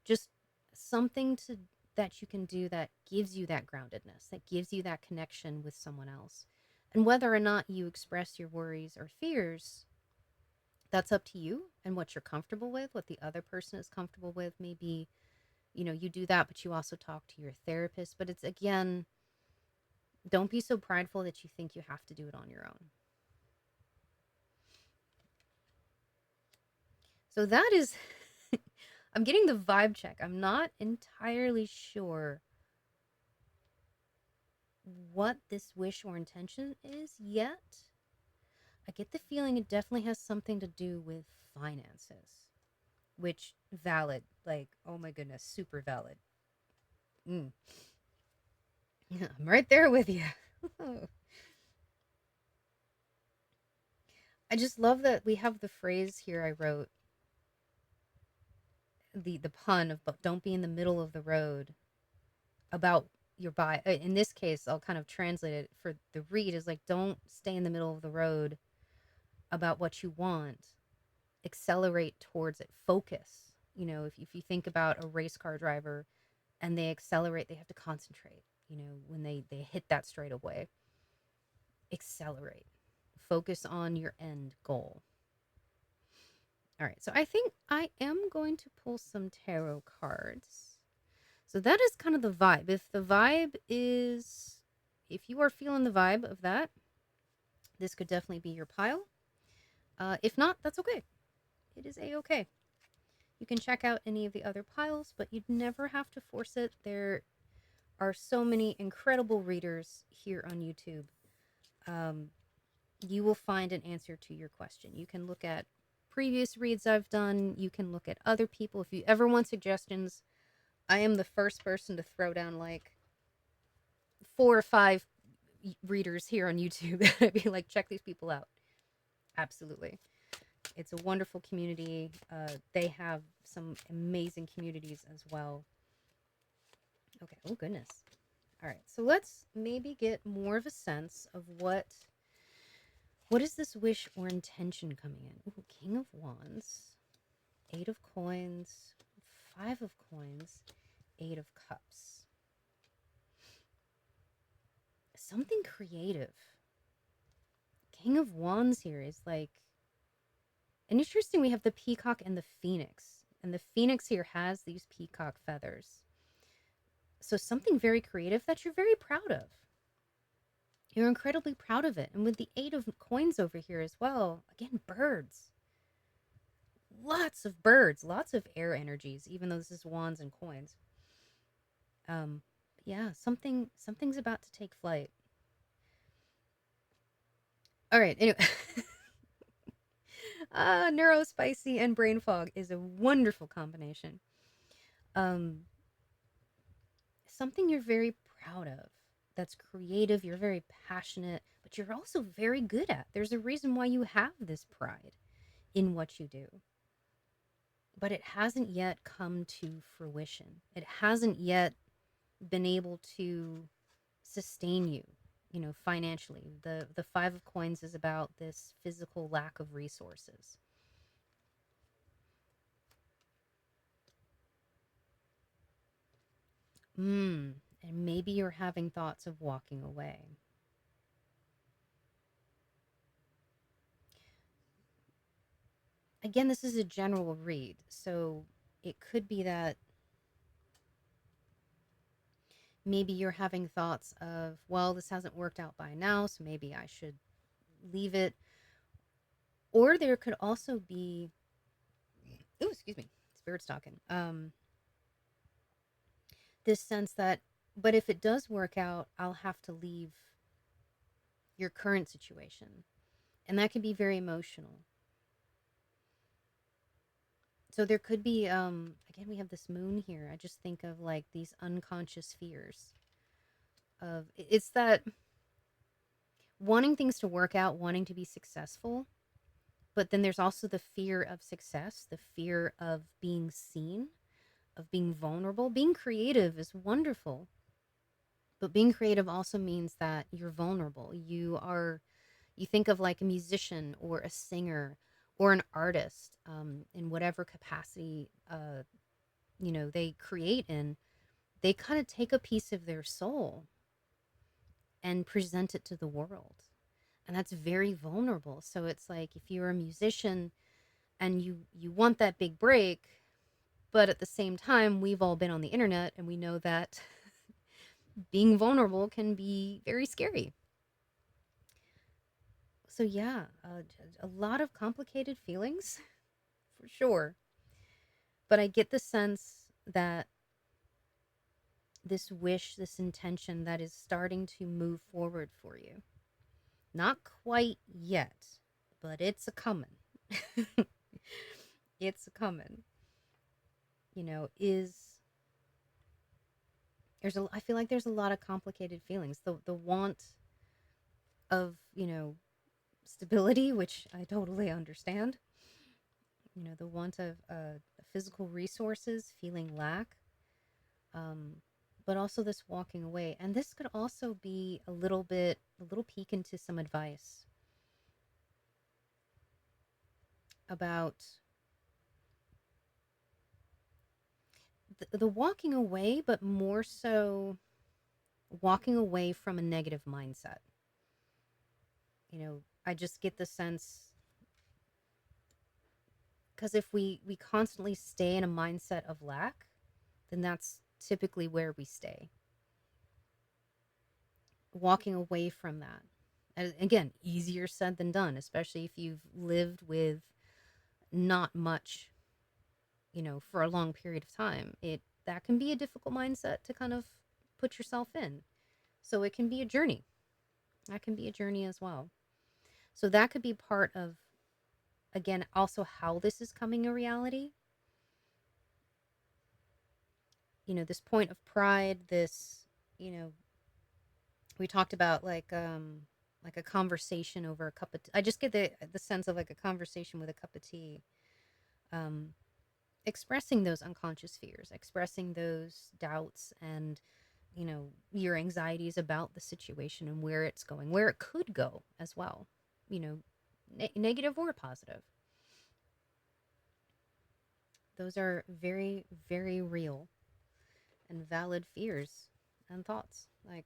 Just something to that you can do that gives you that groundedness, that gives you that connection with someone else. And whether or not you express your worries or fears, that's up to you and what you're comfortable with, what the other person is comfortable with. Maybe, you do that, but you also talk to your therapist. But it's again, don't be so prideful that you think you have to do it on your own. So that is, I'm getting the vibe check. I'm not entirely sure what this wish or intention is yet. I get the feeling it definitely has something to do with finances, which valid. Like, oh my goodness, super valid. Mm. I'm right there with you. I just love that we have the phrase here I wrote, the pun of but don't be in the middle of the road about your buy. In this case, I'll kind of translate it for the read is like don't stay in the middle of the road about what you want. Accelerate towards it. Focus. If you think about a race car driver and they accelerate, they have to concentrate. When they hit that straightaway, accelerate. Focus on your end goal. All right, so I think I am going to pull some tarot cards. So that is kind of the vibe. If you are feeling the vibe of that, this could definitely be your pile. If not, that's okay. It is a-okay. You can check out any of the other piles, but you'd never have to force it. There are so many incredible readers here on YouTube. You will find an answer to your question. You can look at previous reads I've done. You can look at other people. If you ever want suggestions, I am the first person to throw down like 4 or 5 readers here on YouTube. I'd be like, check these people out. Absolutely. It's a wonderful community. They have some amazing communities as well. Okay. Oh, goodness. All right. So let's maybe get more of a sense of what is this wish or intention coming in? Ooh, King of Wands, 8 of Coins, 5 of Coins, 8 of Cups. Something creative. King of Wands here is like, and interesting, we have the peacock and the phoenix. And the phoenix here has these peacock feathers. So something very creative that you're very proud of. You're incredibly proud of it. And with the 8 of Coins over here as well, again, birds. Lots of birds, lots of air energies, even though this is wands and coins. Yeah, something's about to take flight. All right, anyway. Neurospicy and brain fog is a wonderful combination. Something you're very proud of, that's creative, you're very passionate, but you're also very good at. There's a reason why you have this pride in what you do. But it hasn't yet come to fruition. It hasn't yet been able to sustain you, financially. The Five of Coins is about this physical lack of resources. And maybe you're having thoughts of walking away. Again, this is a general read, so it could be that maybe you're having thoughts of, well, this hasn't worked out by now, so maybe I should leave it. Or there could also be, ooh, excuse me, spirit's talking. This sense that, but if it does work out, I'll have to leave your current situation. And that can be very emotional. So there could be, again, we have this moon here. I just think of like these unconscious fears of, it's that wanting things to work out, wanting to be successful, but then there's also the fear of success, the fear of being seen, of being vulnerable. Being creative is wonderful, but being creative also means that you're vulnerable. You think of like a musician or a singer or an artist, in whatever capacity, they create in, they kind of take a piece of their soul and present it to the world. And that's very vulnerable. So it's like if you're a musician and you want that big break, but at the same time, we've all been on the internet and we know that being vulnerable can be very scary. So yeah, a lot of complicated feelings for sure. But I get the sense that this wish, this intention that is starting to move forward for you. Not quite yet, but it's a coming. It's a coming. Is I feel like there's a lot of complicated feelings. The want of, stability, which I totally understand. The want of physical resources, feeling lack, um, but also this walking away. And this could also be a little peek into some advice about the walking away, but more so walking away from a negative mindset. I just get the sense, because if we constantly stay in a mindset of lack, then that's typically where we stay. Walking away from that. And again, easier said than done, especially if you've lived with not much, for a long period of time. That can be a difficult mindset to kind of put yourself in. So it can be a journey. That can be a journey as well. So that could be part of, again, also how this is coming a reality. This point of pride, this, we talked about like a conversation over a cup of I just get the sense of like a conversation with a cup of tea. Um, Expressing those unconscious fears, expressing those doubts and, your anxieties about the situation and where it's going, where it could go as well, negative or positive. Those are very, very real and valid fears and thoughts. Like,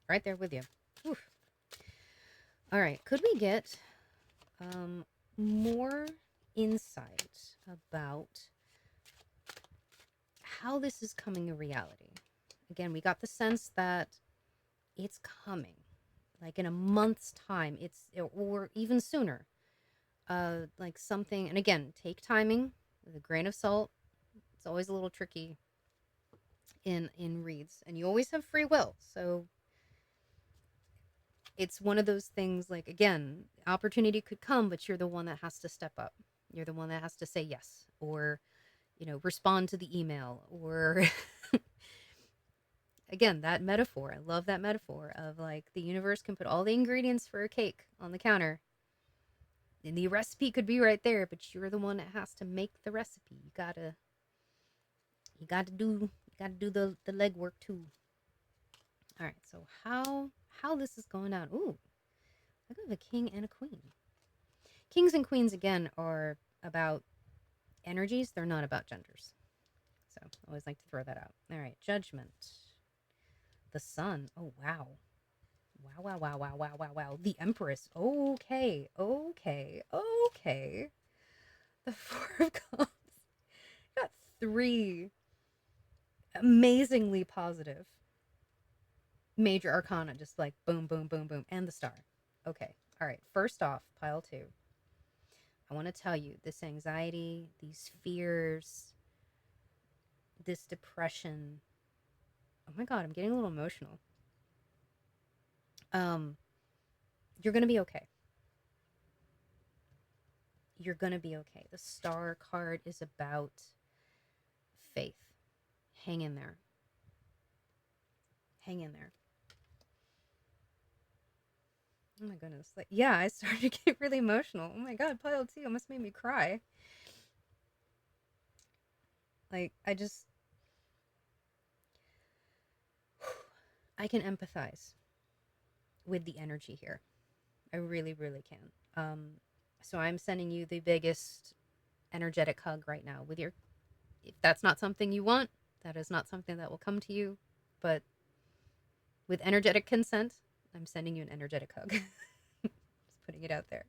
right there with you. Oof. All right. Could we get more insight about how this is coming a reality? Again, we got the sense that it's coming, like in a month's time. Or even sooner. Like something, and again, take timing with a grain of salt. It's always a little tricky in reads, and you always have free will. So it's one of those things, like, again, opportunity could come, but you're the one that has to step up. You're the one that has to say yes, or, respond to the email, or again, that metaphor. I love that metaphor of like the universe can put all the ingredients for a cake on the counter. And the recipe could be right there, but you're the one that has to make the recipe. You gotta do the legwork too. All right, so how this is going down? Ooh, I got a king and a queen. Kings and queens again are about energies. They're not about genders. So I always like to throw that out. All right, judgment. The sun. Oh wow. Wow, wow, wow, wow, wow, wow, wow. The Empress. Okay, okay, okay. The Four of Cups. Got three amazingly positive major arcana, just like boom, boom, boom, boom, and the star. Okay, all right. First off, pile two. I want to tell you this anxiety, these fears, this depression. Oh my God, I'm getting a little emotional. Um, you're gonna be okay. You're gonna be okay. The star card is about faith. Hang in there. Hang in there. Oh my goodness. Like, yeah, I started to get really emotional. Oh my God, pile two almost made me cry. Like, I can empathize with the energy here. I really, really can. So I'm sending you the biggest energetic hug right now with your, if that's not something you want, that is not something that will come to you, but with energetic consent, I'm sending you an energetic hug. Just putting it out there.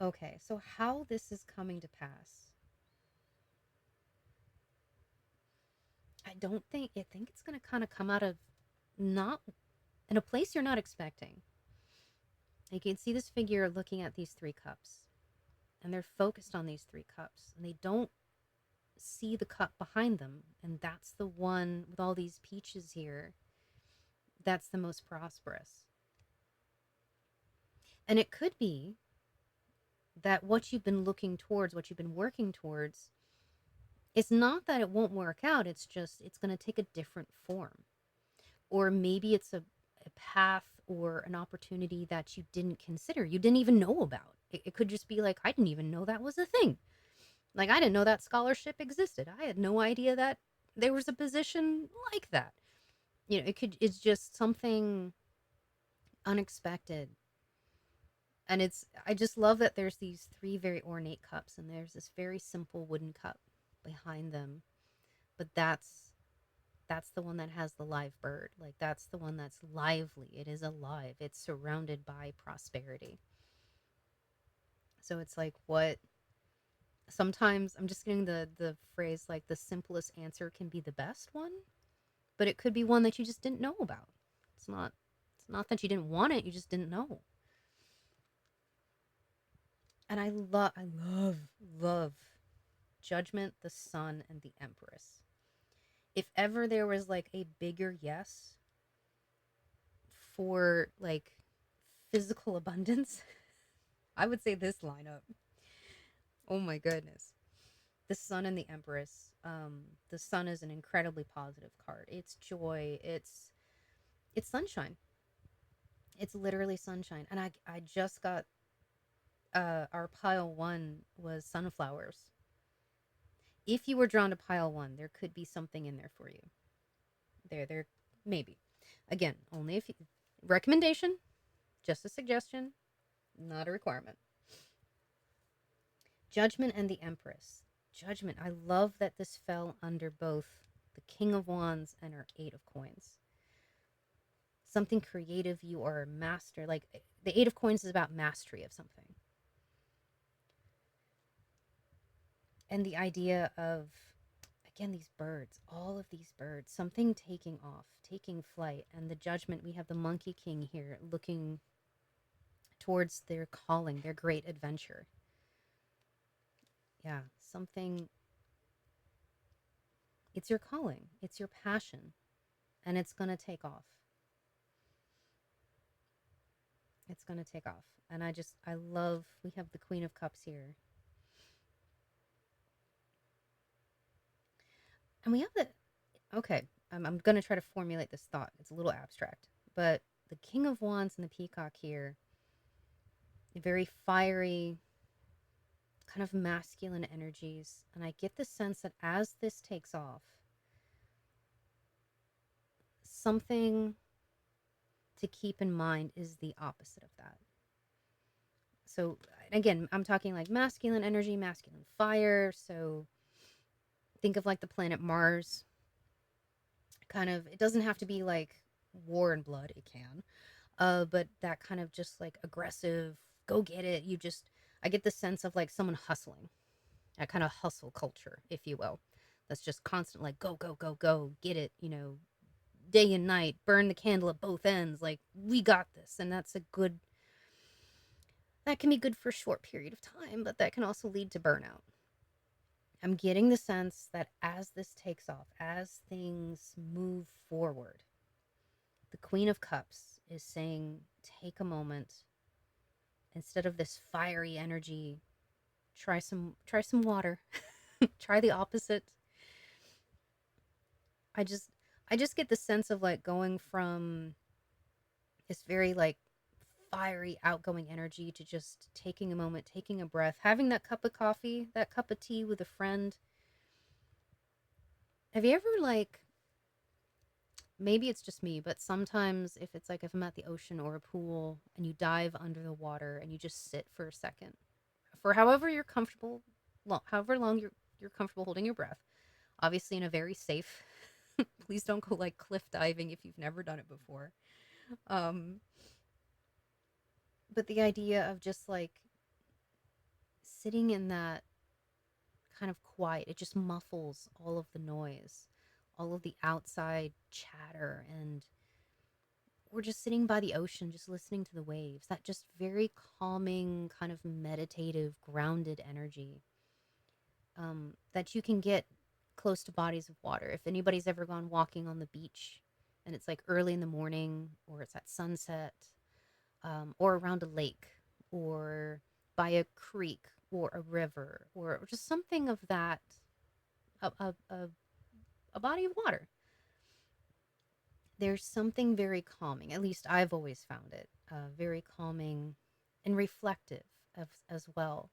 Okay, so how this is coming to pass. I think it's going to kind of come out of not in a place you're not expecting. You can see this figure looking at these three cups, and they're focused on these three cups, and they don't see the cup behind them, and that's the one with all these peaches here that's the most prosperous. And it could be that what you've been looking towards, what you've been working towards, it's not that it won't work out, it's just it's going to take a different form. Or maybe it's a path or an opportunity that you didn't consider, you didn't even know about. It could just be like, I didn't even know that was a thing. Like, I didn't know that scholarship existed. I had no idea that there was a position like that. It's just something unexpected. And I just love that there's these three very ornate cups, and there's this very simple wooden cup behind them. But that's the one that has the live bird. Like, that's the one that's lively. It is alive. It's surrounded by prosperity. So it's like, what sometimes I'm just getting the phrase like the simplest answer can be the best one, but it could be one that you just didn't know about. It's not that you didn't want it, you just didn't know. And I love Judgment, the Sun, and the Empress. If ever there was like a bigger yes for like physical abundance, I would say this lineup. Oh my goodness. The Sun and the Empress. The Sun is an incredibly positive card. It's joy. It's sunshine. It's literally sunshine. And I just got our pile one was sunflowers. If you were drawn to pile one, there could be something in there for you. There, maybe. Again, only if you, recommendation, just a suggestion, not a requirement. Judgment and the Empress. Judgment. I love that this fell under both the King of Wands and our Eight of Coins. Something creative, you are a master. Like, the Eight of Coins is about mastery of something. And the idea of, again, these birds, all of these birds, something taking off, taking flight. And the Judgment, we have the Monkey King here looking towards their calling, their great adventure. Yeah, something, it's your calling, it's your passion, and it's going to take off. It's going to take off. And I love, we have the Queen of Cups here. And we have the, okay, I'm going to try to formulate this thought. It's a little abstract, but the King of Wands and the Peacock here, very fiery, kind of masculine energies. And I get the sense that as this takes off, something to keep in mind is the opposite of that. So again, I'm talking like masculine energy, masculine fire. So think of like the planet Mars. Kind of, it doesn't have to be like war and blood. It can, but that kind of just like aggressive, go get it. I get the sense of like someone hustling, that kind of hustle culture, if you will. That's just constant, like go, go, go, go, get it. Day and night, burn the candle at both ends. Like we got this, and that can be good for a short period of time, but that can also lead to burnout. I'm getting the sense that as this takes off, as things move forward, the Queen of Cups is saying, take a moment. Instead of this fiery energy, try some water. Try the opposite. I just I just get the sense of like going from this very like fiery outgoing energy to just taking a moment, taking a breath, having that cup of coffee, that cup of tea with a friend. Have you ever like, maybe it's just me, but sometimes if I'm at the ocean or a pool and you dive under the water and you just sit for a second, for however you're comfortable, however long you're comfortable holding your breath, obviously in a very safe. Please don't go like cliff diving if you've never done it before. Um, but the idea of just like sitting in that kind of quiet, it just muffles all of the noise, all of the outside chatter, and we're just sitting by the ocean, just listening to the waves. That just very calming, kind of meditative, grounded energy that you can get close to bodies of water. If anybody's ever gone walking on the beach and it's like early in the morning or it's at sunset, or around a lake or by a creek or a river or just something of that, a body of water. There's something very calming. At least I've always found it very calming and reflective as well,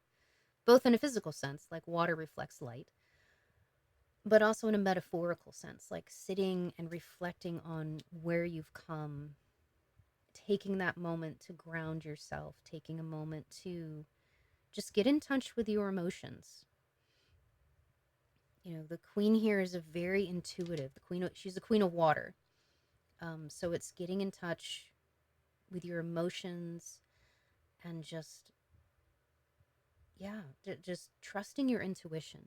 both in a physical sense, like water reflects light, but also in a metaphorical sense, like sitting and reflecting on where you've come, taking that moment to ground yourself, taking a moment to just get in touch with your emotions. The queen here is a very intuitive. She's the queen of water. So it's getting in touch with your emotions and just, yeah, just trusting your intuition,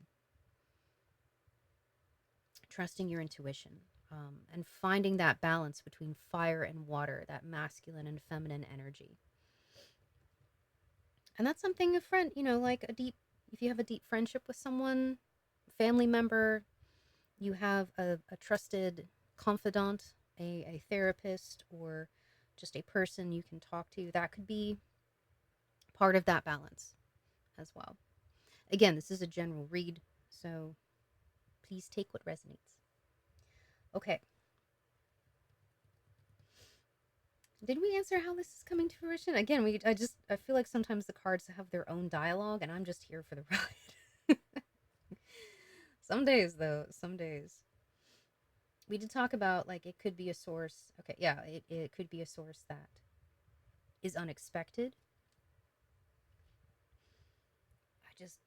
and finding that balance between fire and water, that masculine and feminine energy. And that's something a friend, like if you have a deep friendship with someone, family member, you have a trusted confidant, a therapist, or just a person you can talk to, that could be part of that balance as well. Again, this is a general read, so please take what resonates. Okay. Did we answer how this is coming to fruition? Again, I feel like sometimes the cards have their own dialogue and I'm just here for the ride. Some days though, some days. We did talk about like it could be a source. Okay, yeah, it could be a source that is unexpected. I just,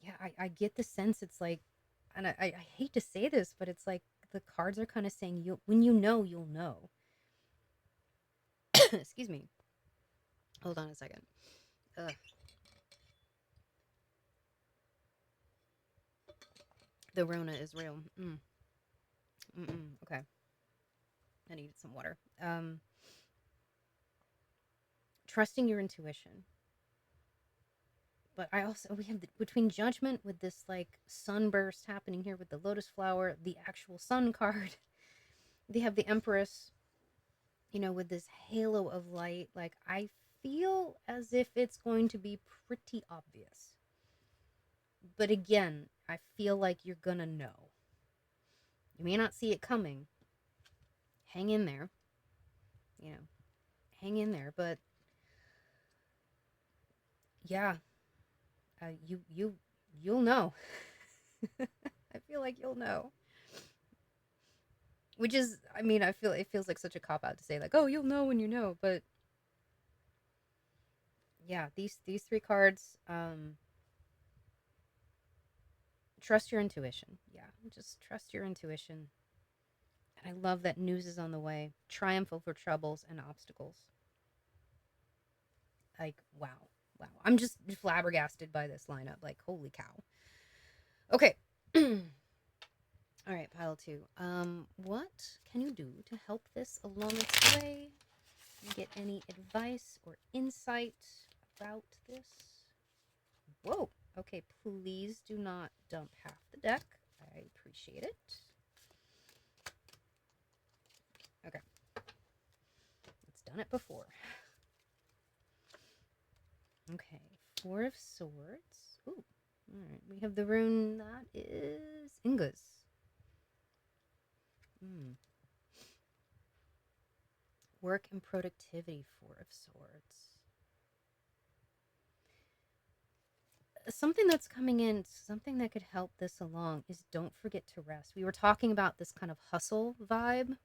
yeah, I get the sense it's like, and I hate to say this, but it's like the cards are kind of saying when you know, you'll know. Excuse me. Hold on a second. Ugh. The Rona is real. Okay. I need some water. Trusting your intuition. But we have between judgment with this like sunburst happening here with the lotus flower, the actual sun card. They have the Empress, with this halo of light. Like, I feel as if it's going to be pretty obvious. But again, I feel like you're gonna know. You may not see it coming. Hang in there. You know, hang in there. But yeah, you'll know. I feel like you'll know. Which is, I mean, I feel it feels like such a cop out to say like, oh, you'll know when you know, but yeah, these three cards, trust your intuition. Yeah, just trust your intuition. And I love that news is on the way, triumph over troubles and obstacles. Like, wow, wow. I'm just flabbergasted by this lineup. Like, holy cow. Okay. All right, pile two. What can you do to help this along its way? Get any advice or insight about this? Whoa. Okay, please do not dump half the deck. I appreciate it. Okay. It's done it before. Okay, Four of Swords. Ooh. All right, we have the rune that is Ingus. Work and productivity, Four of Swords. Something that's coming in, something that could help this along is don't forget to rest. We were talking about this kind of hustle vibe,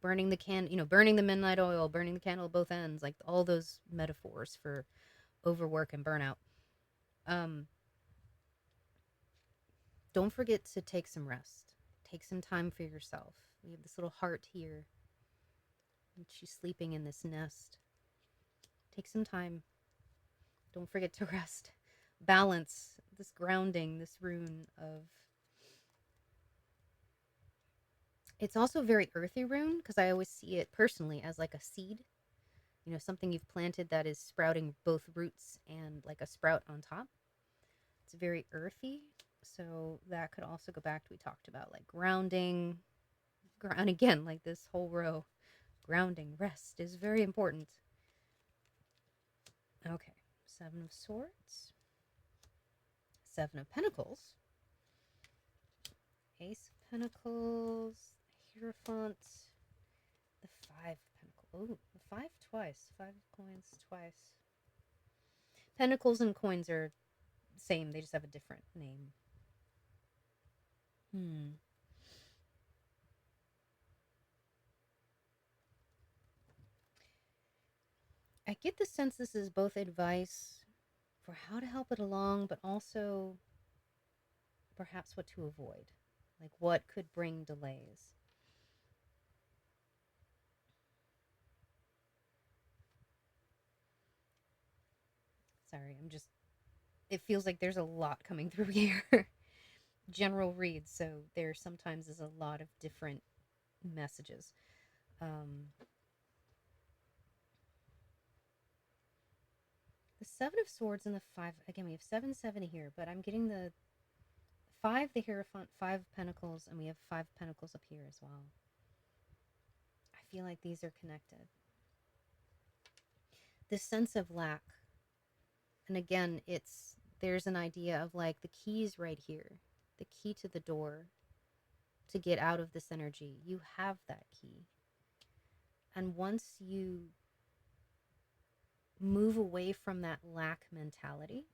burning the burning the midnight oil, burning the candle at both ends, like all those metaphors for overwork and burnout. Um, don't forget to take some rest. Take some time for yourself. We have this little heart here. And she's sleeping in this nest. Take some time. Don't forget to rest. Balance this grounding, this rune of. It's also very earthy rune because I always see it personally as like a seed. You know, something you've planted that is sprouting both roots and like a sprout on top. It's very earthy. So that could also go back to we talked about like grounding. And again, like this whole row, grounding, rest is very important. Okay, Seven of Swords, Seven of Pentacles, Ace of Pentacles, Hierophant, the Five of Pentacles. Oh, the five twice. Five coins twice. Pentacles and coins are the same. They just have a different name. I get the sense this is both advice for how to help it along, but also perhaps what to avoid. Like what could bring delays. Sorry, it feels like there's a lot coming through here. General reads, so there sometimes is a lot of different messages. The Seven of Swords and the Five, again, we have 7 7 here, but I'm getting the Five, the Hierophant, Five of Pentacles, and we have Five of Pentacles up here as well. I feel like these are connected. This sense of lack. And again, there's an idea of like the keys right here, the key to the door to get out of this energy. You have that key. And once you move away from that lack mentality,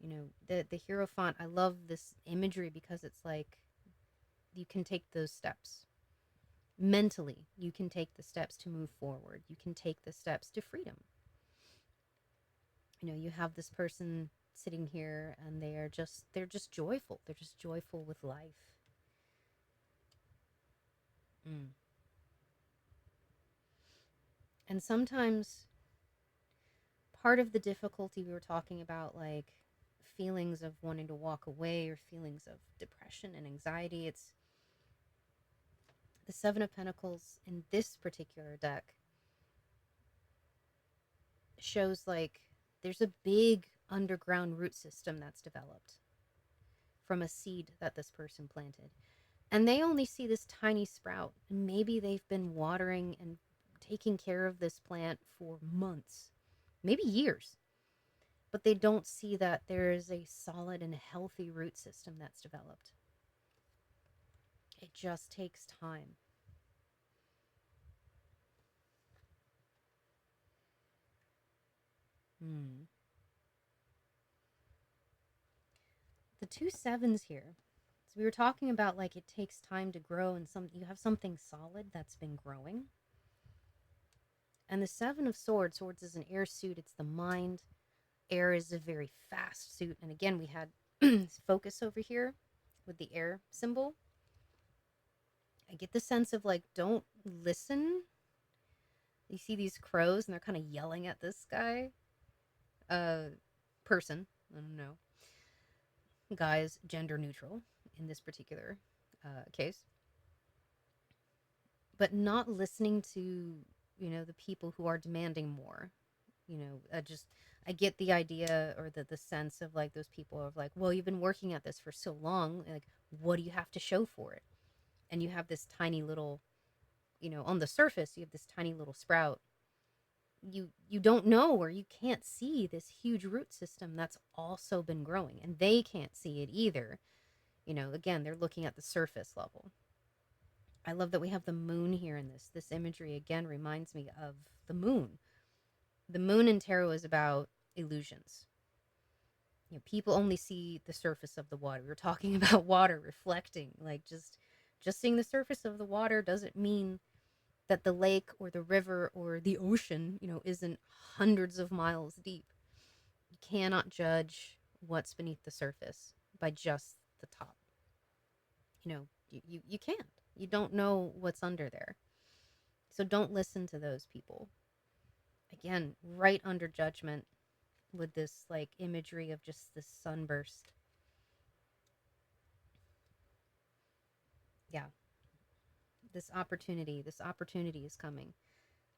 you know, the Hierophant, I love this imagery because it's like you can take those steps. Mentally, you can take the steps to move forward. You can take the steps to freedom. You know, you have this person sitting here and they're just joyful. They're just joyful with life. And sometimes part of the difficulty we were talking about, like feelings of wanting to walk away or feelings of depression and anxiety, it's the Seven of Pentacles in this particular deck shows like there's a big underground root system that's developed from a seed that this person planted. And they only see this tiny sprout. And maybe they've been watering and taking care of this plant for months, maybe years. But they don't see that there is a solid and healthy root system that's developed. It just takes time. The 2 7s here. So we were talking about like it takes time to grow, and some you have something solid that's been growing. And the Seven of Swords, swords is an air suit, it's the mind. Air is a very fast suit. And again, we had focus over here with the air symbol. I get the sense of like, don't listen. You see these crows and they're kind of yelling at this guy. Person. I don't know. Guy is gender neutral in this particular case. But not listening to, the people who are demanding more. Just I get the idea or the sense of like those people of like, well, you've been working at this for so long, like what do you have to show for it? And you have this tiny little, on the surface, you have this tiny little sprout. You don't know, or you can't see this huge root system that's also been growing, and they can't see it either. Again, they're looking at the surface level. I love that we have the moon here in this imagery. Again, reminds me of the moon. The moon in tarot is about illusions. People only see the surface of the water. We were talking about water reflecting. Like just seeing the surface of the water doesn't mean that the lake or the river or the ocean, isn't hundreds of miles deep. You cannot judge what's beneath the surface by just the top. You can't. You don't know what's under there. So don't listen to those people. Again, right under judgment with this like imagery of just this sunburst. Yeah. This opportunity is coming.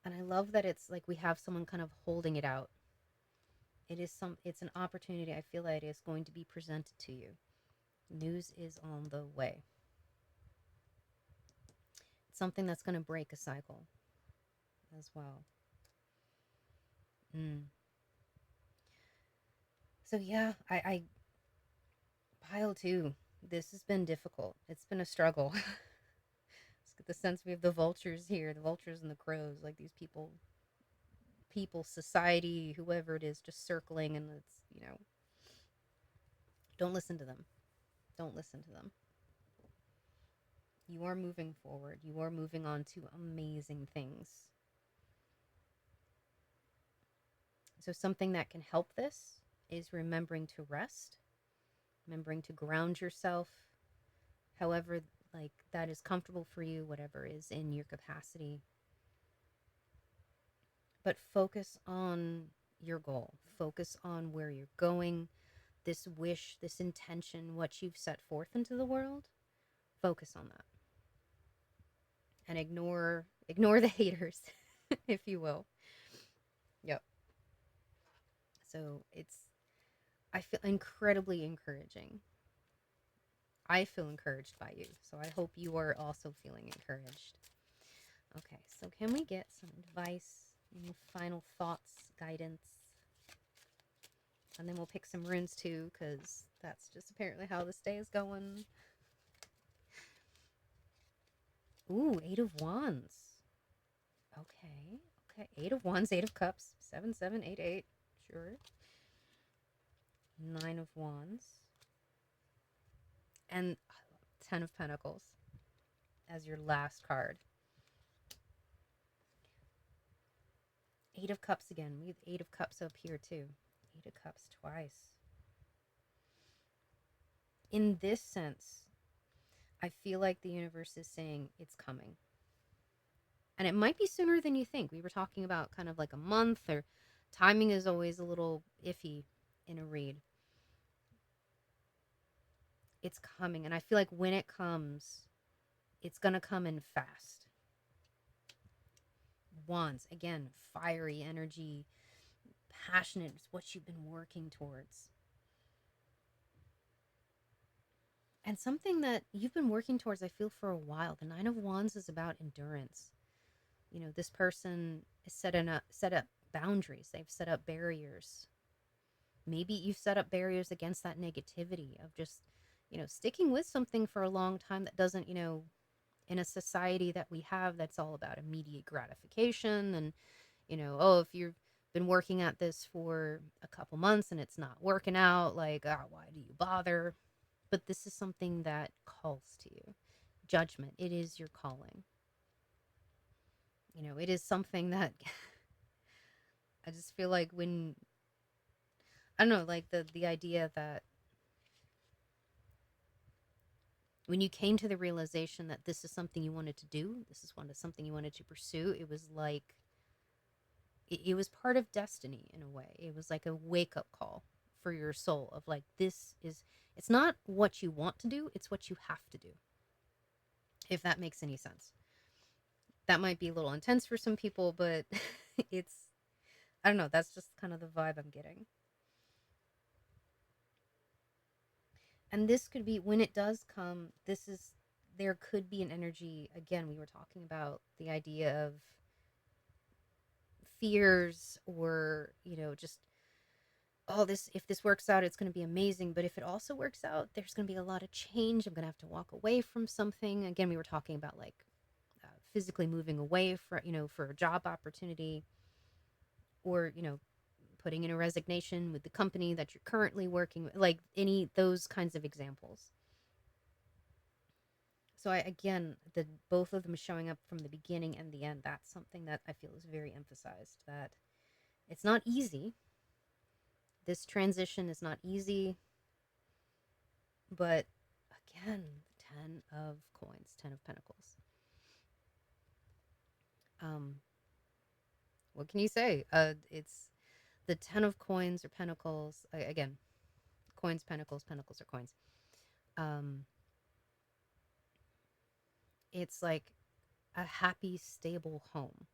And I love that it's like we have someone kind of holding it out. It's an opportunity I feel like is going to be presented to you. News is on the way. It's something that's going to break a cycle as well. Mm. So yeah, I pile two. This has been difficult. It's been a struggle. Let's get the sense we have the vultures here, the vultures and the crows, like these people, society, whoever it is, just circling, and it's don't listen to them. Don't listen to them. You are moving forward. You are moving on to amazing things. So something that can help this is remembering to rest, remembering to ground yourself, however like that is comfortable for you, whatever is in your capacity. But focus on your goal. Focus on where you're going, this wish, this intention, what you've set forth into the world. Focus on that. And ignore the haters, if you will. Yep. So I feel incredibly encouraging. I feel encouraged by you. So I hope you are also feeling encouraged. Okay, so can we get some advice, any final thoughts, guidance? And then we'll pick some runes too, because that's just apparently how this day is going. Ooh, Eight of Wands. Okay, okay. Eight of Wands, Eight of Cups, 7, 7, 8, 8. Sure. Nine of Wands. And 10 of Pentacles as your last card. Eight of Cups again. We have Eight of Cups up here too. Eight of Cups twice. In this sense, I feel like the universe is saying it's coming. And it might be sooner than you think. We were talking about kind of like a month, or timing is always a little iffy in a read. It's coming. And I feel like when it comes, it's going to come in fast. Wands, again, fiery energy, passionate is what you've been working towards. And something that you've been working towards, I feel, for a while. The Nine of Wands is about endurance. This person is set up boundaries. They've set up barriers. Maybe you've set up barriers against that negativity of just, sticking with something for a long time that doesn't, in a society that we have that's all about immediate gratification and, oh, if you've been working at this for a couple months and it's not working out, like, oh, why do you bother? but this is something that calls to you. Judgment, it is your calling. It is something that I just feel like when I don't know, like the idea that when you came to the realization that this is something you wanted to do, this is something you wanted to pursue, it was like it was part of destiny in a way. It was like a wake up call for your soul of like, this is, it's not what you want to do, it's what you have to do. If that makes any sense. That might be a little intense for some people, but it's, I don't know, that's just kind of the vibe I'm getting. And this could be, when it does come, there could be an energy. Again, we were talking about the idea of fears, or just, oh, this, if this works out, it's going to be amazing, but if it also works out, there's going to be a lot of change, I'm going to have to walk away from something. Again, we were talking about like physically moving away for a job opportunity, or putting in a resignation with the company that you're currently working with, like any those kinds of examples. So again, the both of them showing up from the beginning and the end, that's something that I feel is very emphasized, that it's not easy. This transition is not easy, but again, 10 of coins, 10 of pentacles. Um what can you say? It's the 10 of coins or pentacles, again, coins, pentacles, pentacles or coins. Um it's like a happy, stable home.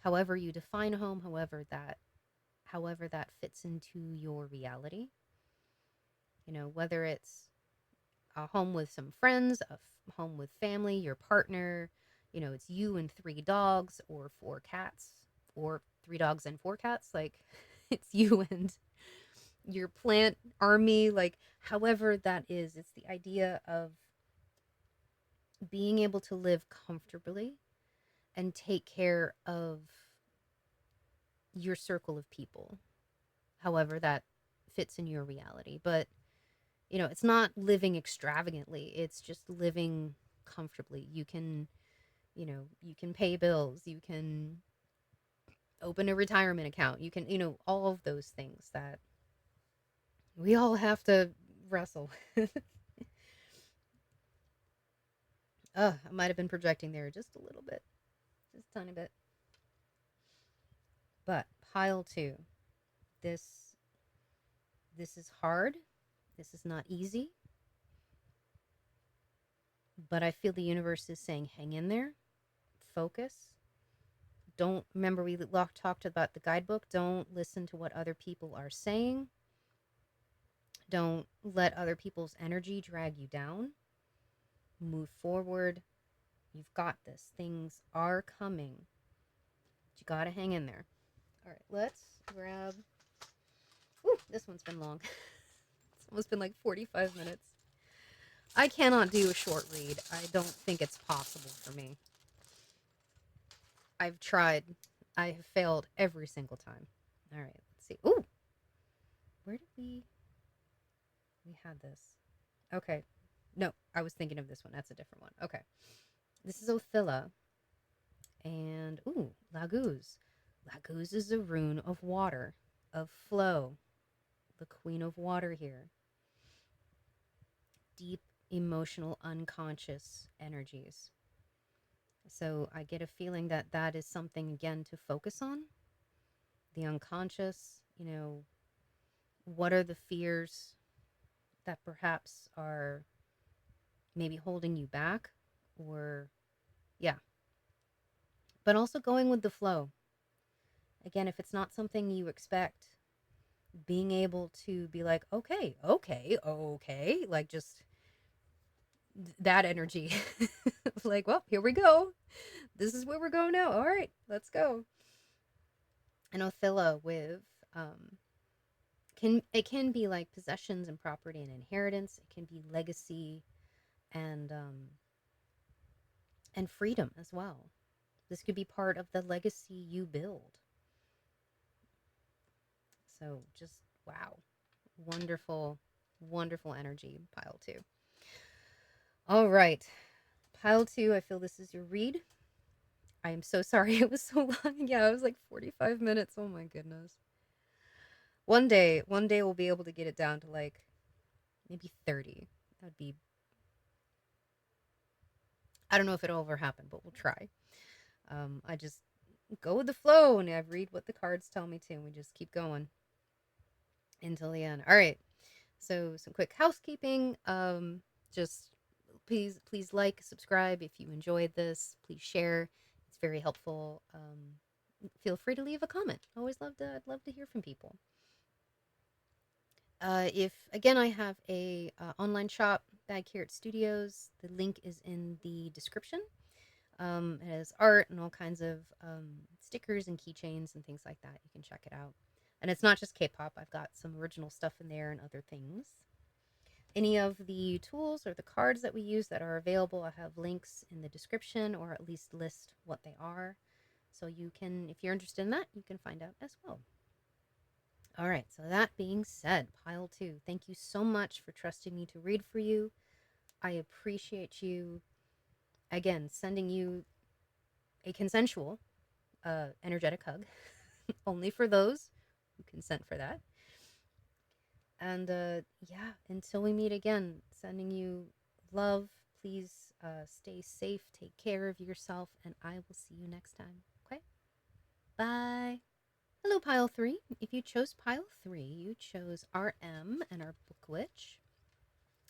However you define home, however that fits into your reality. Whether it's a home with some friends, home with family, your partner, it's you and three dogs or four cats, or three dogs and four cats. Like, it's you and your plant army. Like, however that is, it's the idea of being able to live comfortably and take care of your circle of people, however that fits in your reality. But it's not living extravagantly, it's just living comfortably. You can pay bills, you can open a retirement account, you can, all of those things that we all have to wrestle with. I might have been projecting there just a little bit, just a tiny bit. But pile two, this this is hard, this is not easy, but I feel the universe is saying hang in there, focus. Don't, remember, we talked about the guidebook, don't listen to what other people are saying. Don't let other people's energy drag you down. Move forward. You've got this. Things are coming. But you gotta hang in there. All right, let's grab. Ooh, this one's been long. It's almost been like 45 minutes. I cannot do a short read. I don't think it's possible for me. I've tried. I have failed every single time. All right, let's see. Ooh, where did we had this? Okay, no, I was thinking of this one. That's a different one. Okay, this is Othilla, and ooh, Laguz. Laguz is a rune of water, of flow. The queen of water here. Deep emotional unconscious energies. So I get a feeling that that is something, again, to focus on. The unconscious, what are the fears that perhaps are maybe holding you back, or, yeah. But also going with the flow. Again, if it's not something you expect, being able to be like, okay, okay, okay, like just that energy. Like, well, here we go. This is where we're going now. All right, let's go. And Othilla with can be like possessions and property and inheritance. It can be legacy and freedom as well. This could be part of the legacy you build. So just wow, wonderful, Wonderful energy, pile 2. All right. Pile 2, I feel this is your read. I am so sorry it was so long. Yeah, it was like 45 minutes. Oh my goodness. One day we'll be able to get it down to like maybe 30. That'd be, I don't know if it'll ever happen, but we'll try. I just go with the flow and I read what the cards tell me to, and we just keep going until the end. All right. So some quick housekeeping. Just please like, subscribe if you enjoyed this. Please share. It's very helpful. Feel free to leave a comment. I'd love to hear from people. If again, I have a online shop, Bad Carrot Studios. The link is in the description. It has art and all kinds of stickers and keychains and things like that. You can check it out. And it's not just K-pop. I've got some original stuff in there and other things. Any of the tools or the cards that we use that are available, I have links in the description, or at least list what they are. So you can, if you're interested in that, you can find out as well. All right, so that being said, pile 2, thank you so much for trusting me to read for you. I appreciate you, again, sending you a consensual, energetic hug, only for those who consent for that. And yeah, until we meet again, sending you love. Please stay safe, take care of yourself, and I will see you next time. Okay? Bye. Hello, pile 3. If you chose pile 3, you chose RM and our Book Witch.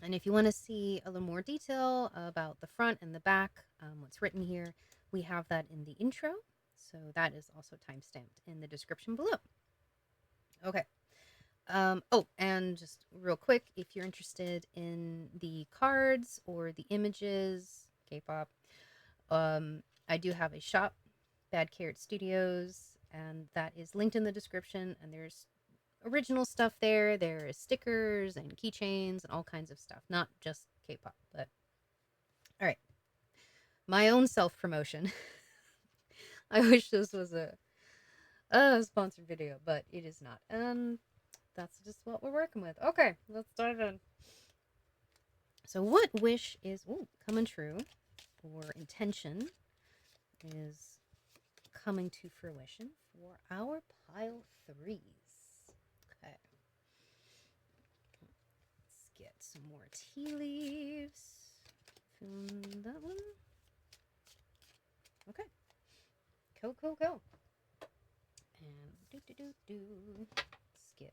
And if you want to see a little more detail about the front and the back, what's written here, we have that in the intro. So that is also time-stamped in the description below. Okay. Oh, and just real quick, if you're interested in the cards or the images, K-pop, I do have a shop, Bad Carrot Studios, and that is linked in the description. And there's original stuff there. There's stickers and keychains and all kinds of stuff, not just K-pop. But all right, my own self-promotion. I wish this was a sponsored video, but it is not. That's just what we're working with. Okay, let's dive in. So what wish is coming true, or intention is coming to fruition for our pile 3s? Okay. Let's get some more tea leaves. Feeling that one? Okay. Go. And let's get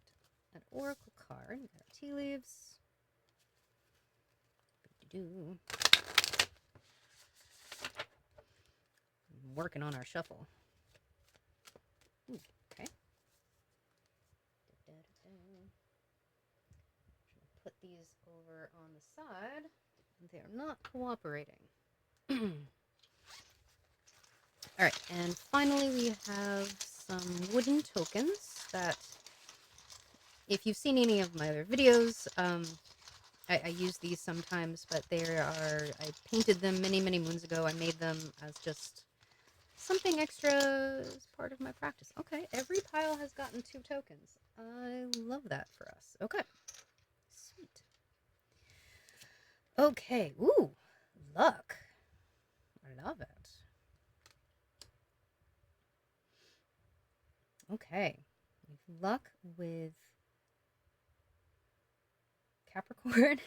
an oracle card. We got our tea leaves. I'm working on our shuffle. Ooh, okay. Put these over on the side. They're not cooperating. All right, and finally we have some wooden tokens that, if you've seen any of my other videos, I use these sometimes, but I painted them many moons ago. I made them as just something extra as part of my practice. Okay, every pile has gotten 2 tokens. I love that for us. Okay, sweet. Okay, ooh, luck. I love it. Okay, luck with Capricorn.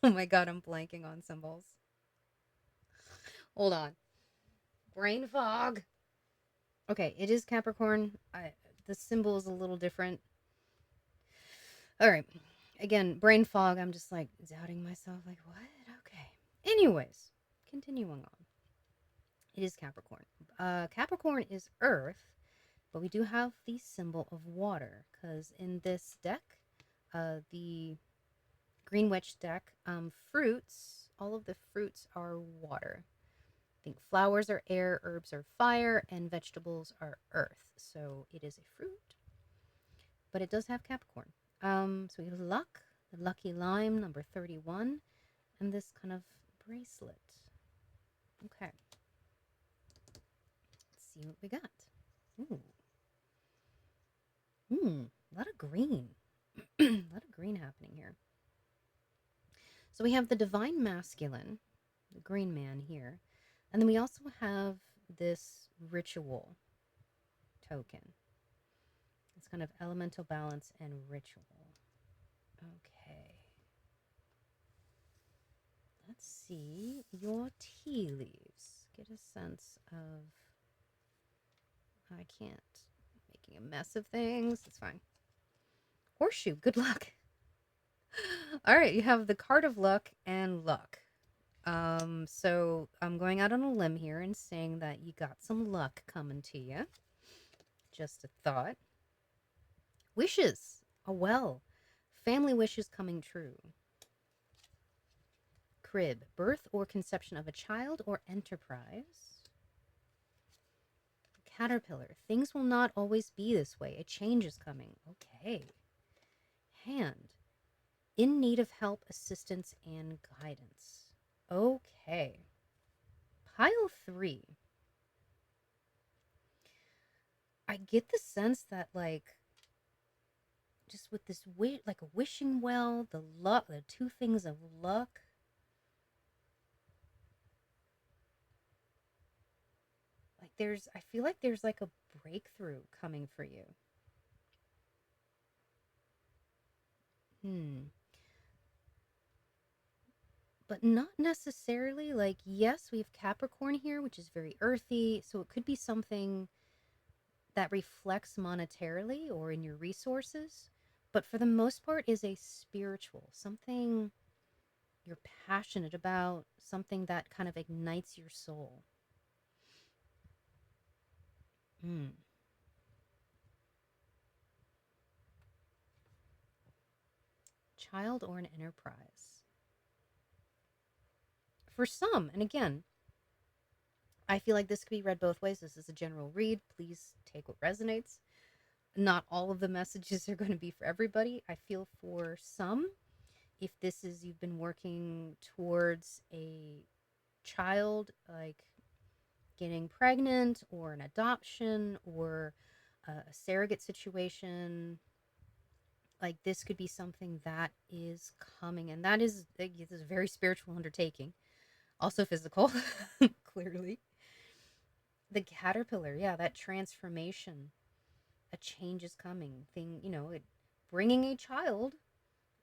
Oh my god, I'm blanking on symbols. Hold on. Brain fog. Okay, it is Capricorn. The symbol is a little different. All right. Again, brain fog. I'm just like doubting myself. Like, what? Okay. Anyways, continuing on. It is Capricorn. Capricorn is Earth, but we do have the symbol of water, because in this deck, the Green Witch deck, fruits, all of the fruits are water. I think flowers are air, herbs are fire, and vegetables are earth. So it is a fruit, but it does have Capricorn. So we have luck, the lucky lime, number 31, and this kind of bracelet. Okay. Let's see what we got. Ooh. A lot of green. A lot of green happening here. So we have the divine masculine, the green man here. And then we also have this ritual token. It's kind of elemental balance and ritual. Okay. Let's see your tea leaves. Get a sense of. I can't. Making a mess of things. It's fine. Horseshoe. Good luck. All right. You have the card of luck and luck. So I'm going out on a limb here and saying that you got some luck coming to you. Just a thought. Wishes. Oh, well. Family wishes coming true. Crib. Birth or conception of a child or enterprise. Caterpillar. Things will not always be this way. A change is coming. Okay. Hand. In need of help, assistance, and guidance. Okay. Pile 3. I get the sense that, like, just with this like a wishing well, the luck, the 2 things of luck. Like I feel like there's like a breakthrough coming for you. But not necessarily. Like, yes, we have Capricorn here, which is very earthy, so it could be something that reflects monetarily or in your resources, but for the most part is a spiritual, something you're passionate about, something that kind of ignites your soul. Child or an enterprise. For some, and again, I feel like this could be read both ways. This is a general read. Please take what resonates. Not all of the messages are going to be for everybody. I feel for some, if this is you've been working towards a child, like getting pregnant or an adoption or a surrogate situation, like this could be something that is coming, and that is like, this is a very spiritual undertaking, also physical. Clearly the caterpillar, yeah, that transformation, a change is coming thing, it bringing a child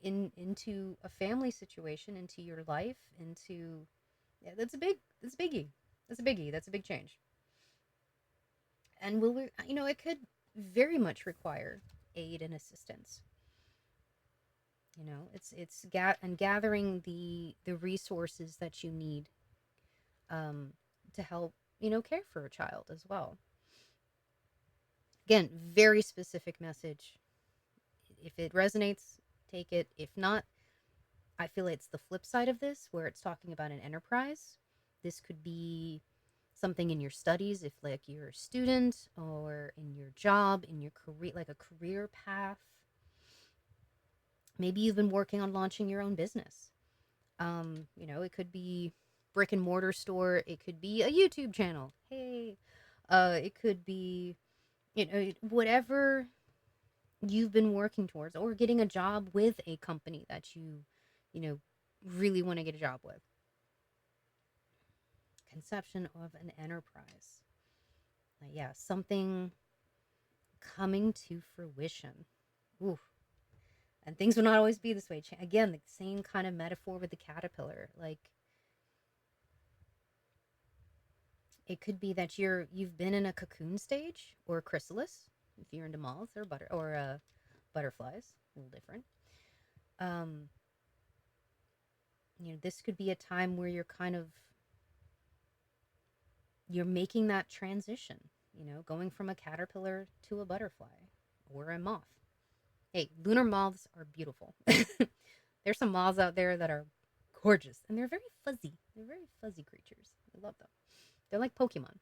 into a family situation, into your life, into, yeah, that's a biggie. That's a big change. And will we, it could very much require aid and assistance. And gathering the resources that you need, um, to help, care for a child as well. Again, very specific message. If it resonates, take it. If not, I feel it's the flip side of this, where it's talking about an enterprise. This could be something in your studies, if like you're a student, or in your job, in your career, like a career path. Maybe you've been working on launching your own business. It could be brick and mortar store. It could be a YouTube channel. Hey, it could be, whatever you've been working towards, or getting a job with a company that you know, really want to get a job with. Conception of an enterprise. Yeah, something coming to fruition. Ooh. And things will not always be this way. Again, the same kind of metaphor with the caterpillar. Like, it could be that you've been in a cocoon stage or a chrysalis, if you're into moths or butterflies, a little different. This could be a time where you're making that transition, going from a caterpillar to a butterfly or a moth. Hey, lunar moths are beautiful. There's some moths out there that are gorgeous, and they're very fuzzy. They're very fuzzy creatures. I love them. They're like Pokemon.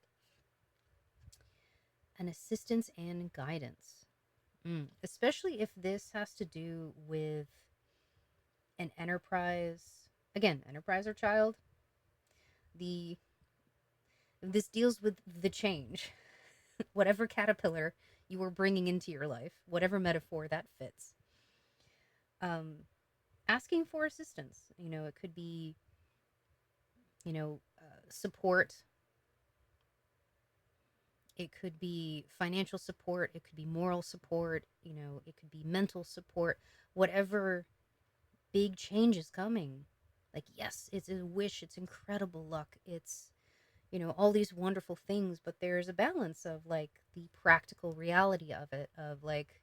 And assistance and guidance. Especially if this has to do with an enterprise. Again, enterprise or child. This deals with the change. Whatever caterpillar you are bringing into your life, whatever metaphor that fits. asking for assistance. It could be, support. It could be financial support. It could be moral support. It could be mental support. Whatever big change is coming. Like, yes, it's a wish. It's incredible luck. It's, all these wonderful things, but there's a balance of like the practical reality of it, of like,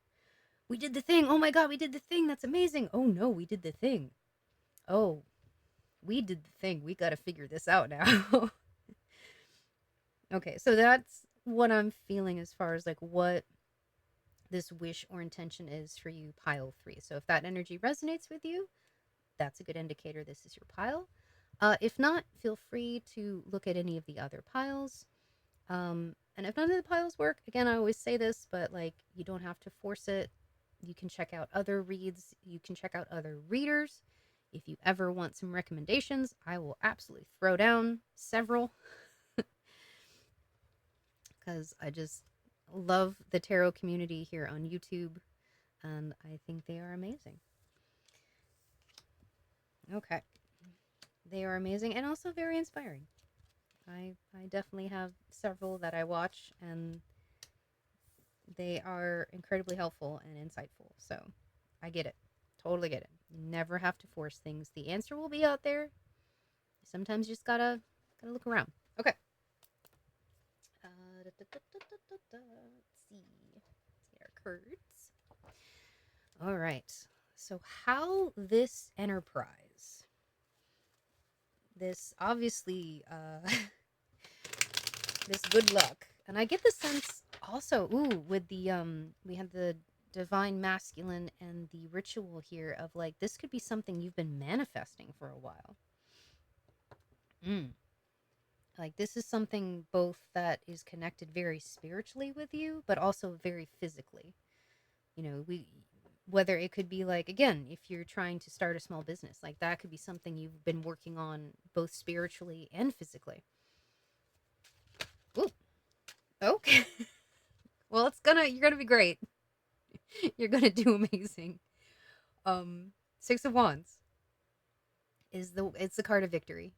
we did the thing. Oh my God, we did the thing. That's amazing. Oh no, we did the thing. Oh, we did the thing. We got to figure this out now. Okay, so that's what I'm feeling as far as like what this wish or intention is for you, pile three. So if that energy resonates with you, that's a good indicator this is your pile. If not, feel free to look at any of the other piles. And if none of the piles work, again, I always say this, but like, you don't have to force it. You can check out other reads. You can check out other readers. If you ever want some recommendations, I will absolutely throw down several because I just love the tarot community here on YouTube, and I think they are amazing. Okay. They are amazing and also very inspiring. I definitely have several that I watch, and they are incredibly helpful and insightful. So I get it. Totally get it. You never have to force things. The answer will be out there. Sometimes you just gotta look around. Okay. Let's see. Let's get our cards. All right. So how this enterprise, this obviously this good luck, and I get the sense also, with the we had the divine masculine and the ritual here of like, this could be something you've been manifesting for a while. Like, this is something both that is connected very spiritually with you, but also very physically. We, whether it could be like, again, if you're trying to start a small business, like that could be something you've been working on both spiritually and physically. Ooh, okay. Well, you're gonna be great. You're gonna do amazing. 6 of Wands it's the card of victory.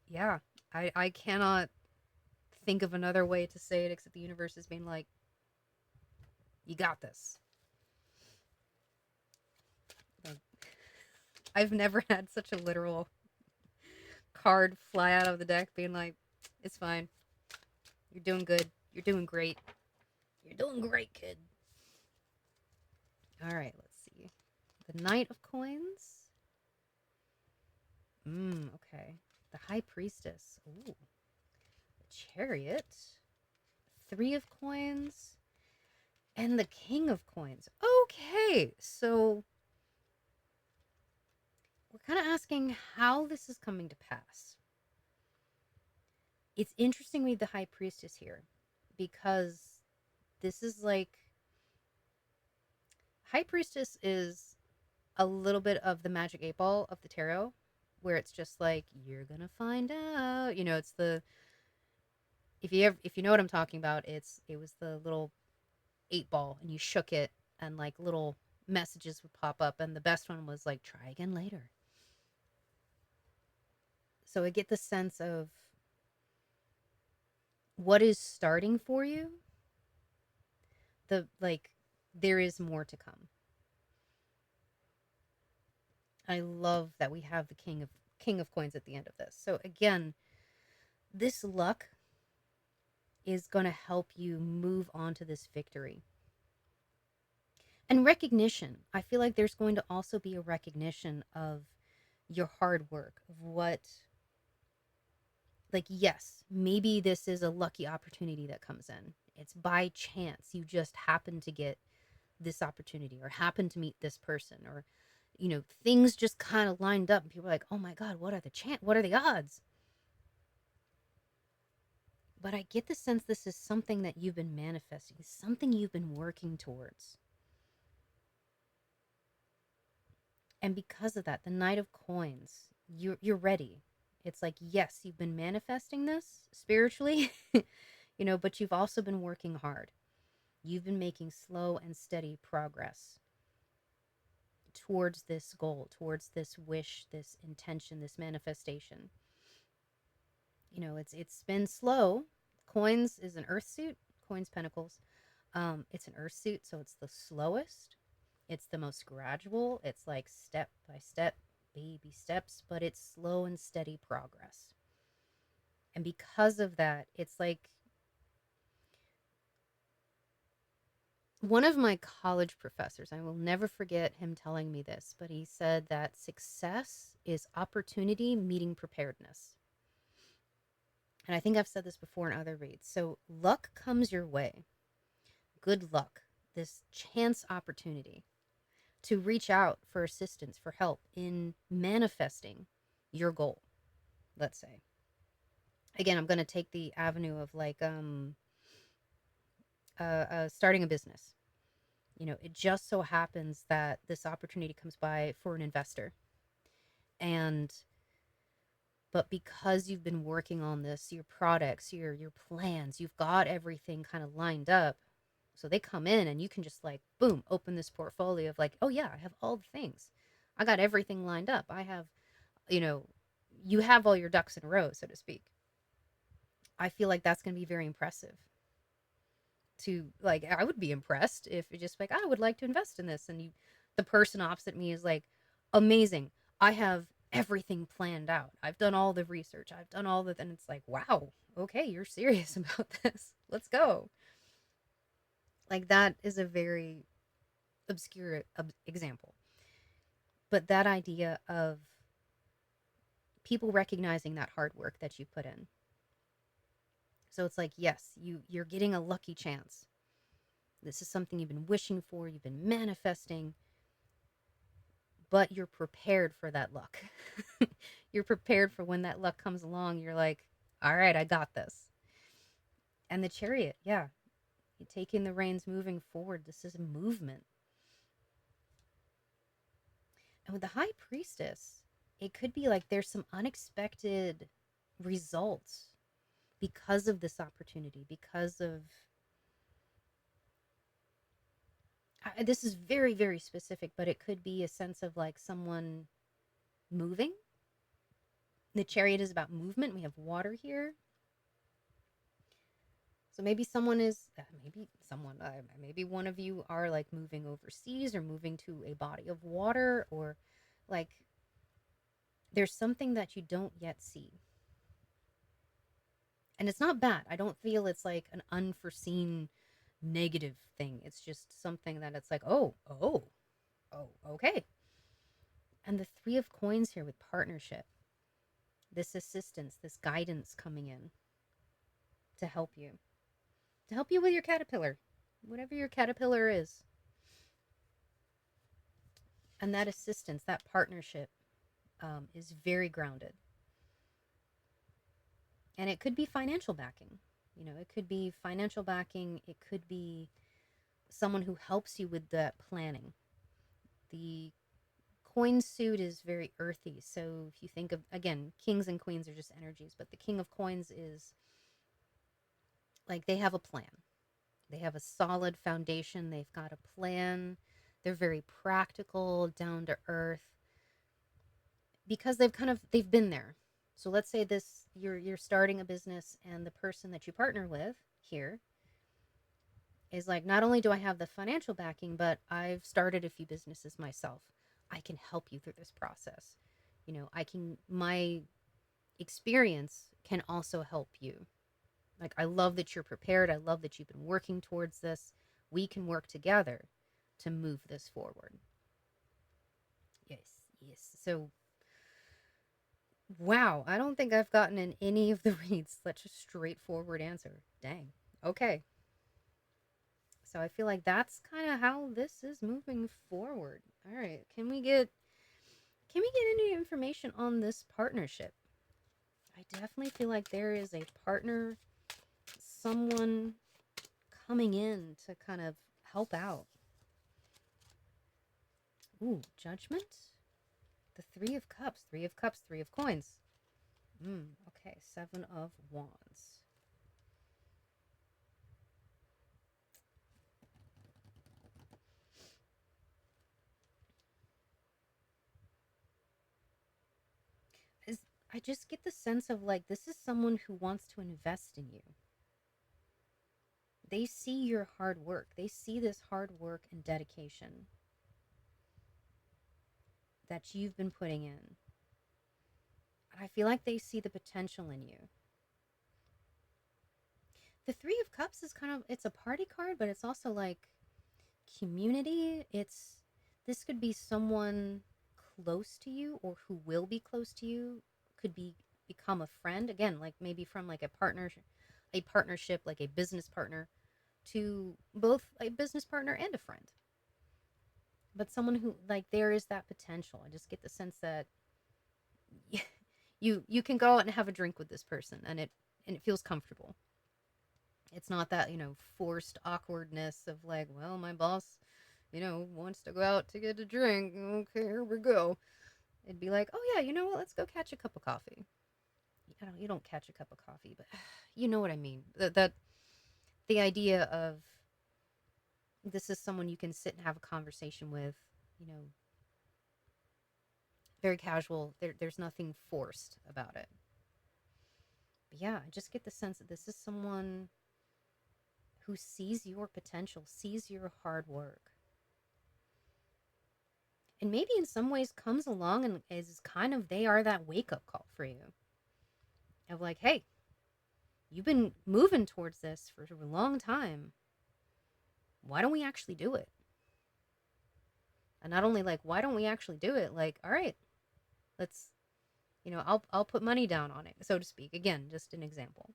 Yeah, I cannot think of another way to say it except the universe is being like, you got this. Like, I've never had such a literal card fly out of the deck being like, it's fine. You're doing good. You're doing great. You're doing great, kid. All right, let's see. The Knight of Coins. Okay. The High Priestess. Ooh. The Chariot. 3 of Coins. And the King of Coins. Okay, so we're kind of asking how this is coming to pass. It's interesting with the High Priestess here because this is like, High Priestess is a little bit of the magic 8 ball of the tarot, where it's just like, you're gonna find out. It's the, if you know what I'm talking about, it was the little 8 ball, and you shook it, and like little messages would pop up, and the best one was like, try again later. So I get the sense of what is starting for you. There is more to come. I love that we have the King of Coins at the end of this. So again, this luck is going to help you move on to this victory. And recognition. I feel like there's going to also be a recognition of your hard work, of what, like, yes, maybe this is a lucky opportunity that comes in. It's by chance. You just happen to get this opportunity, or happen to meet this person, or things just kind of lined up, and people are like, oh my God, what are the odds? But I get the sense this is something that you've been manifesting, something you've been working towards. And because of that, the Knight of Coins, you're ready. It's like, yes, you've been manifesting this spiritually, but you've also been working hard. You've been making slow and steady progress. towards this goal, towards this wish, this intention, this manifestation. You know, it's been slow. Coins is an earth suit, coins pentacles. It's an earth suit, so it's the slowest. It's the most gradual. It's like step by step, baby steps, but it's slow and steady progress. And because of that, it's like one of my college professors, I will never forget him telling me this, but he said that success is opportunity meeting preparedness. And I think I've said this before in other reads. So luck comes your way. Good luck. This chance opportunity to reach out for assistance, for help in manifesting your goal, let's say. Again, I'm going to take the avenue of like starting a business. You know, it just so happens that this opportunity comes by for an investor. And but because you've been working on this, your products, your plans, you've got everything kind of lined up. So they come in and you can just like boom, open this portfolio of like, oh yeah, I have all the things. I got everything lined up. I have, you know, you have all your ducks in a row, so to speak. I feel like that's going to be very impressive. To like, I would be impressed if it just like, I would like to invest in this, and you, the person opposite me is like, amazing. I have everything planned out. I've done all the research. I've done all the, and it's like, wow, okay, you're serious about this. Let's go. Like that is a very obscure example, but that idea of people recognizing that hard work that you put in. So it's like, yes, you're getting a lucky chance. This is something you've been wishing for, you've been manifesting, but you're prepared for that luck. You're prepared for when that luck comes along. You're like, all right, I got this. And the chariot, yeah, you're taking the reins, moving forward. This is a movement. And with the high priestess, it could be like there's some unexpected results because of this opportunity, because of this is very, very specific, but it could be a sense of like someone moving. The chariot is about movement. We have water here. So maybe someone is, maybe one of you are like moving overseas or moving to a body of water, or like there's something that you don't yet see. And it's not bad. I don't feel it's like an unforeseen negative thing. It's just something that it's like, oh, okay. And the three of coins here with partnership, this assistance, this guidance coming in to help you. To help you with your caterpillar, whatever your caterpillar is. And that assistance, that partnership is very grounded. And it could be financial backing. You know, it could be financial backing. It could be someone who helps you with that planning. The coin suit is very earthy. So if you think of, again, kings and queens are just energies, but the king of coins is like they have a plan. They have a solid foundation. They've got a plan. They're very practical, down to earth, because they've been there. So let's say this you're starting a business, and the person that you partner with here is like, not only do I have the financial backing, but I've started a few businesses myself. I can help you through this process. You know, my experience can also help you. Like, I love that you're prepared. I love that you've been working towards this. We can work together to move this forward. Yes. So, wow, I don't think I've gotten in any of the reads such a straightforward answer. Dang. Okay. So I feel like that's kind of how this is moving forward. All right. Can we get any information on this partnership? I definitely feel like there is a partner, someone coming in to kind of help out. Ooh, judgment? The Three of Cups, Three of Cups, Three of Coins. Okay, Seven of Wands. I just get the sense of like this is someone who wants to invest in you. They see your hard work. They see this hard work and dedication that you've been putting in. I feel like they see the potential in you. The 3 of Cups is kind of it's a party card, but it's also like community. It's this could be someone close to you or who will be close to you, could be become a friend again, like maybe from like a partnership, like a business partner to both a business partner and a friend. But someone who like there is that potential. I just get the sense that you can go out and have a drink with this person and it feels comfortable. It's not that, forced awkwardness of like, well, my boss, wants to go out to get a drink. Okay, here we go. It'd be like, oh yeah, you know what? Let's go catch a cup of coffee. You don't catch a cup of coffee, but you know what I mean. That the idea of this is someone you can sit and have a conversation with, you know, very casual. There's nothing forced about it. But yeah, I just get the sense that this is someone who sees your potential, sees your hard work, and maybe in some ways comes along and is kind of they are that wake up call for you of like, hey, you've been moving towards this for a long time. Why don't we actually do it? And not only like, why don't we actually do it? Like, all right, let's, I'll put money down on it, so to speak. Again, just an example.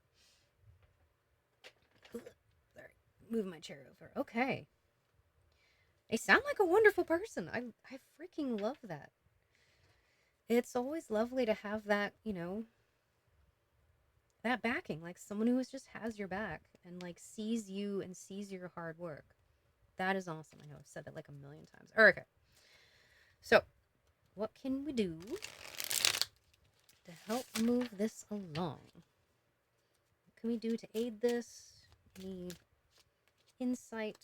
Sorry, move my chair over. Okay. They sound like a wonderful person. I freaking love that. It's always lovely to have that, that backing, like someone who just has your back and like sees you and sees your hard work. That is awesome. I know I've said that like a million times. Okay. So, what can we do to help move this along? What can we do to aid this? Any insight?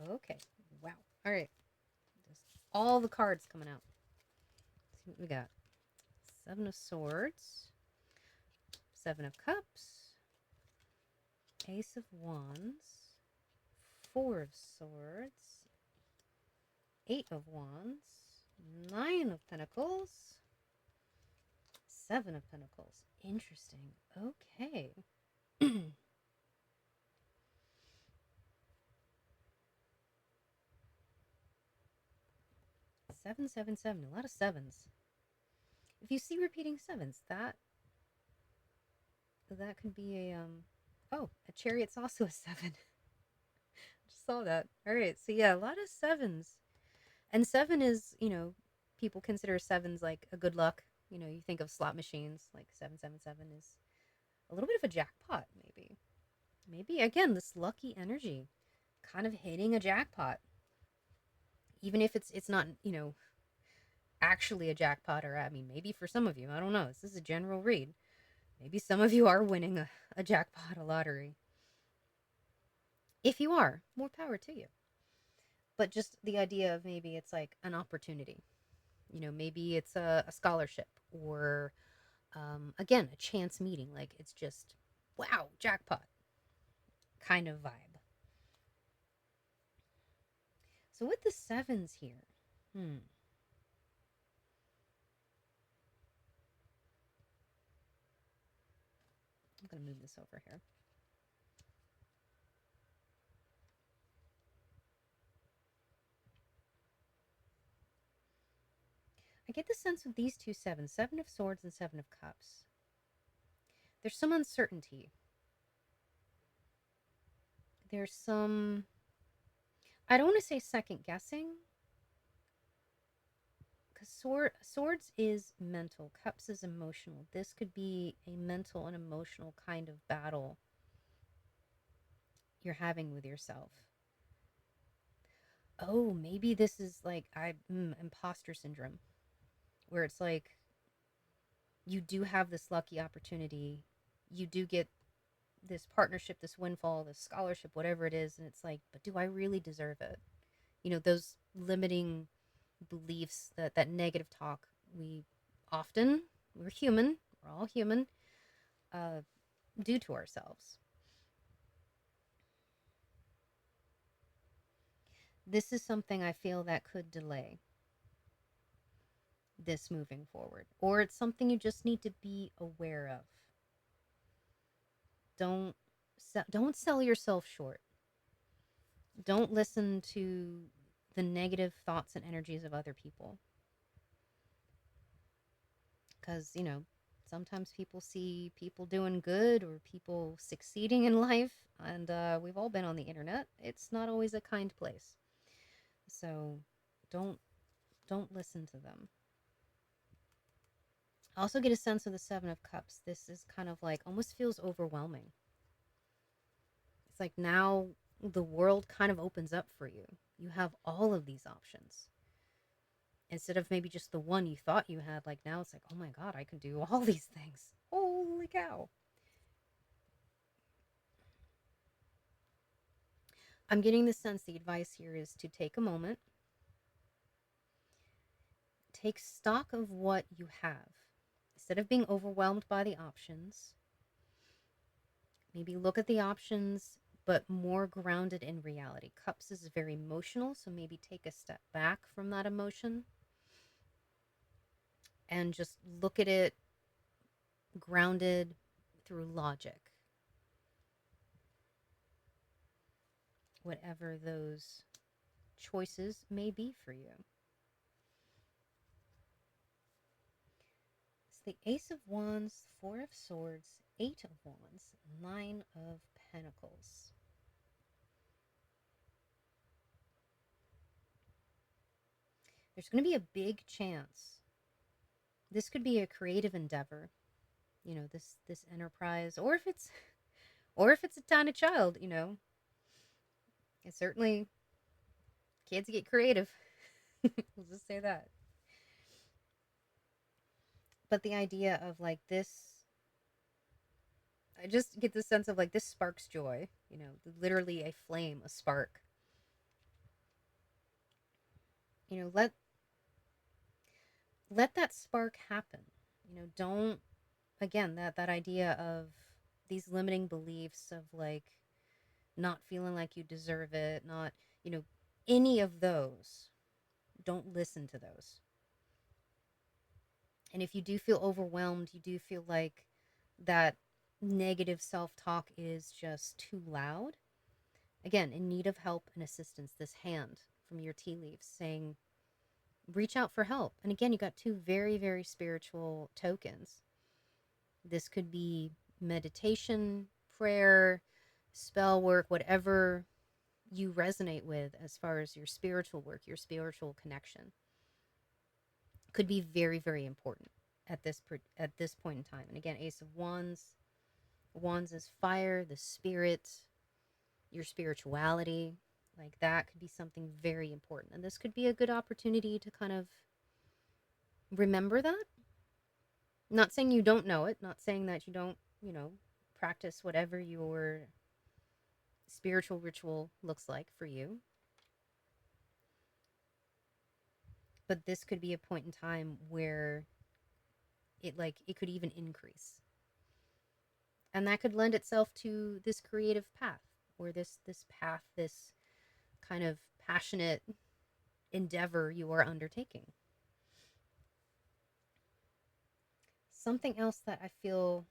Okay. Wow. All right. Just all the cards coming out. Let's see what we got. 7 of Swords, 7 of Cups, Ace of Wands, 4 of Swords, 8 of Wands, 9 of Pentacles, 7 of Pentacles. Interesting. Okay. 777. A lot of sevens. If you see repeating sevens, that could be a oh, a chariot's also a 7. Just saw that. All right. So yeah, a lot of sevens. And 7 is, people consider sevens like a good luck. You think of slot machines, like 777 is a little bit of a jackpot, maybe. Maybe again, this lucky energy kind of hitting a jackpot. Even if it's not, actually a jackpot, or I mean, maybe for some of you, I don't know. This is a general read. Maybe some of you are winning a jackpot, a lottery. If you are, more power to you. But just the idea of maybe it's like an opportunity. Maybe it's a scholarship or, again, a chance meeting. Like it's just, wow, jackpot kind of vibe. So with the sevens here, I'm going to move this over here. I get the sense of these two sevens, 7 of Swords and 7 of Cups. There's some uncertainty. There's some, I don't want to say second guessing, because Swords is mental, Cups is emotional. This could be a mental and emotional kind of battle you're having with yourself. Oh, maybe this is like imposter syndrome, where it's like you do have this lucky opportunity, you do get this partnership, this windfall, this scholarship, whatever it is, and it's like, but do I really deserve it? Those limiting beliefs, that negative talk we often we're human, we're all human, uh, do to ourselves. This is something I feel that could delay this moving forward, or it's something you just need to be aware of. Don't don't sell yourself short. Don't listen to the negative thoughts and energies of other people, because sometimes people see people doing good or people succeeding in life, and we've all been on the internet. It's not always a kind place, so don't don't listen to them. I also get a sense of the Seven of Cups. This is kind of like almost feels overwhelming. It's like now the world kind of opens up for you. You have all of these options instead of maybe just the one you thought you had. Like now it's like, oh my God, I can do all these things. Holy cow. I'm getting the sense the advice here is to take a moment, take stock of what you have. Instead of being overwhelmed by the options, maybe look at the options, but more grounded in reality. Cups is very emotional, so maybe take a step back from that emotion and just look at it grounded through logic, whatever those choices may be for you. It's the Ace of Wands, Four of Swords, Eight of Wands, Nine of Pentacles. There's going to be a big chance. This could be a creative endeavor, this enterprise, or if it's a tiny child, it's certainly kids get creative. We'll just say that. But the idea of like this, I just get the sense of like this sparks joy, literally a flame, a spark. Let that spark happen. Don't, again, that idea of these limiting beliefs of like not feeling like you deserve it, not, you know, any of those. Don't listen to those. And if you do feel overwhelmed, you do feel like that negative self talk is just too loud, again, in need of help and assistance, this hand from your tea leaves saying, reach out for help. And again, you got two very, very spiritual tokens. This could be meditation, prayer, spell work, whatever you resonate with as far as your spiritual work, your spiritual connection. Could be very, very important at this point in time. And again, Ace of Wands. Wands is fire, the spirit, your spirituality. Like that could be something very important. And this could be a good opportunity to kind of remember that. Not saying you don't know it, not saying that you don't, practice whatever your spiritual ritual looks like for you. But this could be a point in time where it could even increase. And that could lend itself to this creative path, or this path, this kind of passionate endeavor you are undertaking. Something else that I feel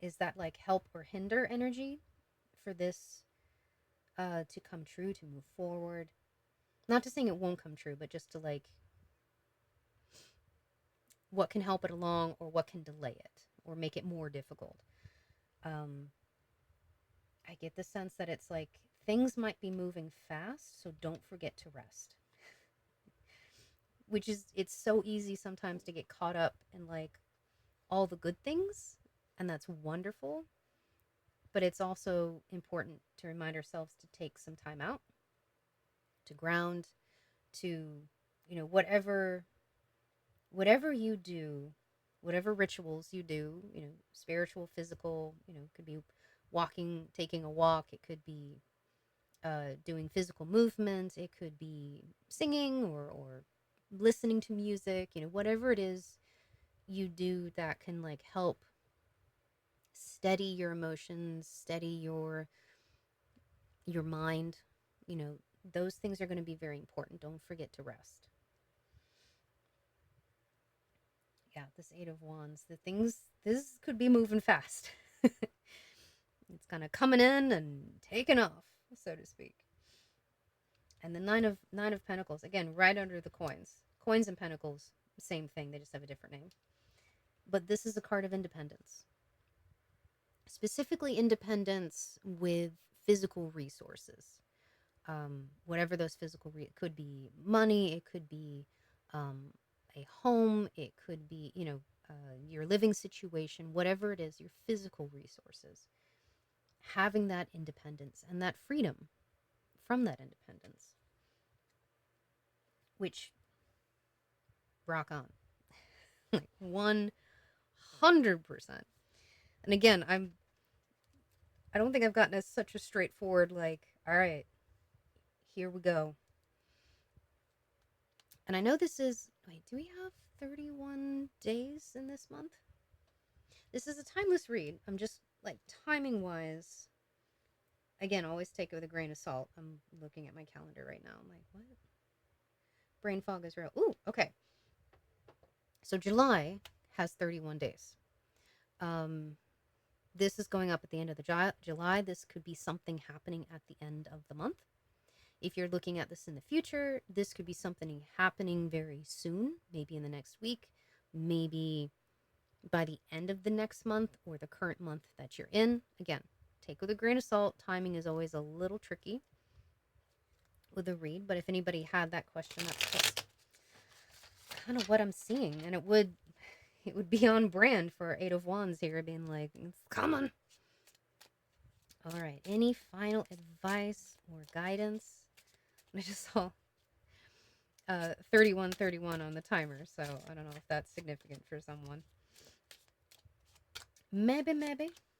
is that like help or hinder energy for this to come true, to move forward. Not to saying it won't come true, but just to like what can help it along or what can delay it or make it more difficult. Um, I get the sense that it's like things might be moving fast, so don't forget to rest. Which is, it's so easy sometimes to get caught up in like all the good things, and that's wonderful. But it's also important to remind ourselves to take some time out, to ground, to, whatever you do, whatever rituals you do, spiritual, physical, could be walking, taking a walk, it could be doing physical movement, it could be singing or listening to music, whatever it is you do that can like help steady your emotions, steady your mind, you know, those things are going to be very important. Don't forget to rest. Yeah, this 8 of Wands, the things, this could be moving fast. It's kind of coming in and taking off, so to speak. And the nine of Pentacles, again, right under the coins. Coins and Pentacles, same thing, they just have a different name. But this is a card of independence. Specifically independence with physical resources. Whatever those physical, it could be money, it could be a home, it could be, you know, your living situation, whatever it is, your physical resources. Having that independence and that freedom from that independence, which rock on, like 100%. And again, I don't think I've gotten as such a straightforward like, all right, here we go. And I know this is, wait, do we have 31 days in this month? This is a timeless read. I'm just like timing wise. Again, always take it with a grain of salt. I'm looking at my calendar right now. I'm like, what? Brain fog is real. Ooh, okay. So July has 31 days. This is going up at the end of the July. This could be something happening at the end of the month. If you're looking at this in the future, this could be something happening very soon, maybe in the next week, maybe by the end of the next month or the current month that you're in. Again, take with a grain of salt. Timing is always a little tricky with a read, but if anybody had that question, that's kind of what I'm seeing, and it would be on brand for 8 of Wands here, being like, it's coming. All right, any final advice or guidance? I just saw 31:31 on the timer, so I don't know if that's significant for someone. Maybe.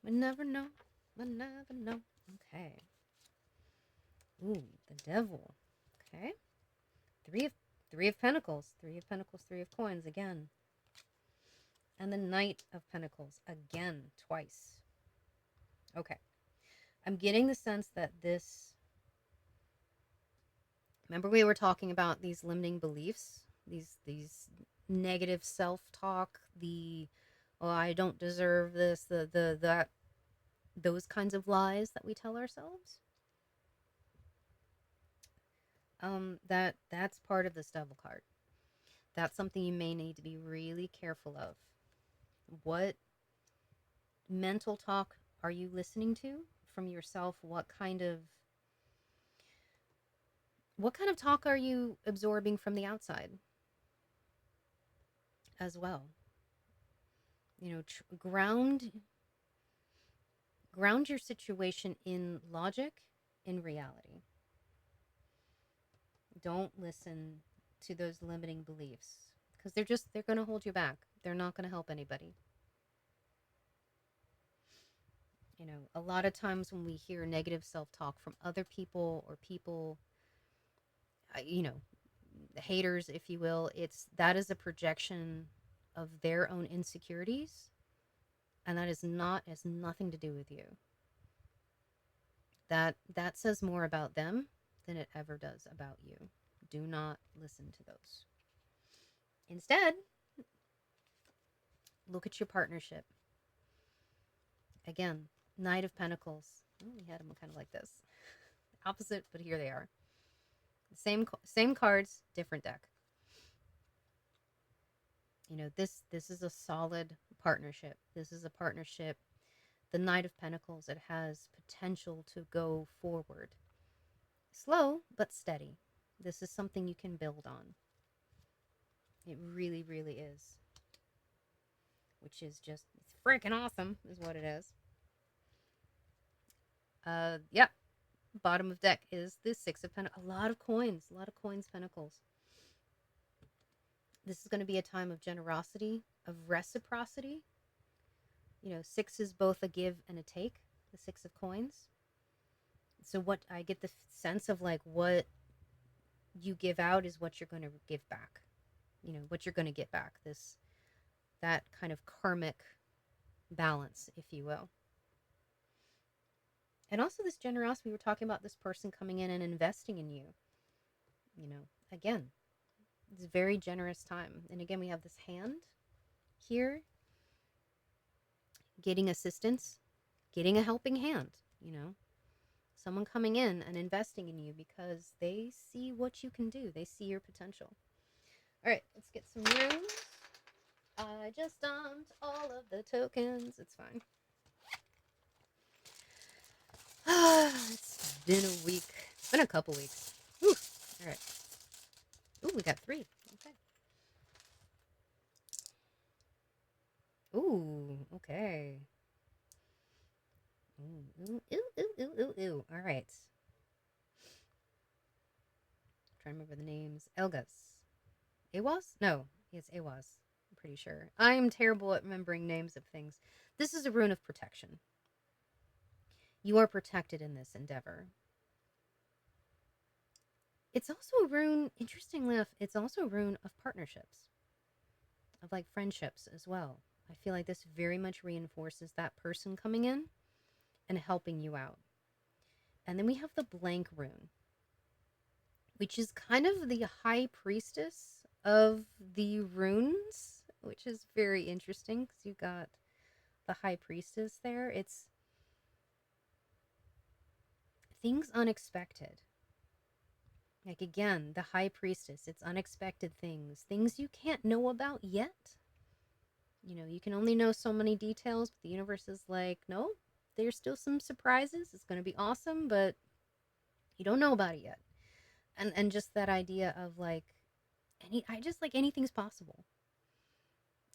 We never know. We never know. Okay. Ooh, the Devil. Okay. Three of Pentacles. Three of Pentacles, Three of Coins again. And the Knight of Pentacles again, twice. Okay. I'm getting the sense that this, remember we were talking about these limiting beliefs, these negative self-talk, the, oh, I don't deserve this, that, those kinds of lies that we tell ourselves. That's part of this Devil card. That's something you may need to be really careful of. What mental talk are you listening to from yourself? What kind of talk are you absorbing from the outside as well? You know, ground your situation in logic, in reality. Don't listen to those limiting beliefs, because they're going to hold you back. They're not going to help anybody. You know, a lot of times when we hear negative self-talk from other people or people, you know, haters, if you will, that is a projection of their own insecurities, and that has nothing to do with you. That says more about them than it ever does about you. Do not listen to those. Instead, look at your partnership. Again, Knight of Pentacles. Oh, we had them kind of like this. Opposite, but here they are. Same cards, different deck. You know, this is a solid partnership. This is a partnership. The Knight of Pentacles, it has potential to go forward. Slow, but steady. This is something you can build on. It really, really is. Which is just freaking awesome, is what it is. Yeah. Bottom of deck is the Six of Pentacles. A lot of coins, Pentacles. This is going to be a time of generosity, of reciprocity. You know, six is both a give and a take, the Six of Coins. So what I get the sense of, like, what you give out is what you're going to give back. You know, what you're going to get back. This that kind of karmic balance, if you will. And also this generosity, we were talking about this person coming in and investing in you. You know, again, it's a very generous time. And again, we have this hand here, getting assistance, getting a helping hand, you know, someone coming in and investing in you because they see what you can do. They see your potential. All right, let's get some runes. I just dumped all of the tokens. It's fine. It's been a week. It's been a couple weeks. Whew. All right. Ooh, we got 3. Okay. Ooh, okay. Ooh, ooh, ooh, ooh, ooh, ooh. All right. Trying to remember the names. Elgas. Awas? No, it's Awas. I'm pretty sure. I am terrible at remembering names of things. This is a rune of protection. You are protected in this endeavor. It's also a rune, interestingly enough, it's also a rune of partnerships, of like friendships as well. I feel like this very much reinforces that person coming in and helping you out. And then we have the blank rune, which is kind of the high priestess of the runes, which is very interesting because you got the high priestess there. It's things unexpected. Like again, the high priestess, it's unexpected things, things you can't know about yet. You know, you can only know so many details, but the universe is like, no, there's still some surprises. It's going to be awesome, but you don't know about it yet. And just that idea of like I just like anything's possible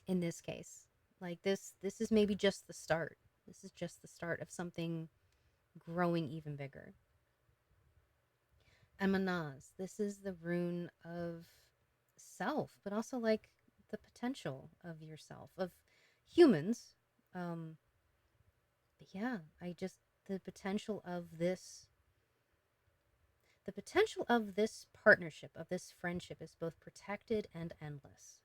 in this case. Like this is maybe just the start. This is just the start of something growing even bigger. And Manaz, this is the rune of self, but also like the potential of yourself, of humans. Um, but yeah, I just the potential of this partnership, of this friendship is both protected and endless.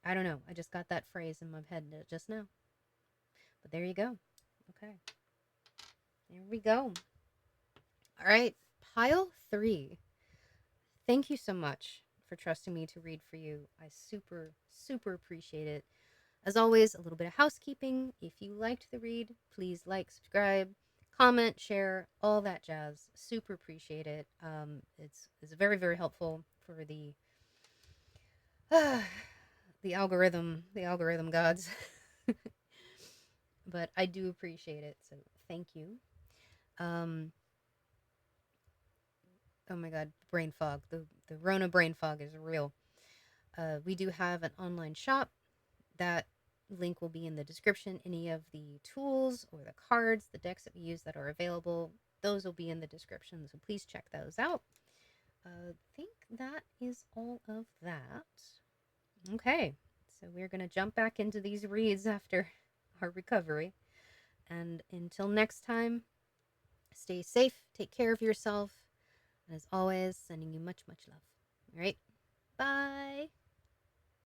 I don't know. I just got that phrase in my head just now. But there you go. Okay. There we go. All right. Pile 3. Thank you so much for trusting me to read for you. I super, super appreciate it. As always, a little bit of housekeeping. If you liked the read, please like, subscribe, comment, share, all that jazz. Super appreciate it. It's very, very helpful for the the algorithm gods. But I do appreciate it, so thank you. Um, oh my god, brain fog. The Rona brain fog is real. We do have an online shop. That link will be in the description. Any of the tools or the cards, the decks that we use that are available, those will be in the description. So please check those out. I think that is all of that. Okay, so we're going to jump back into these reads after our recovery. And until next time, stay safe, take care of yourself, and as always, sending you much, much love. All right, bye.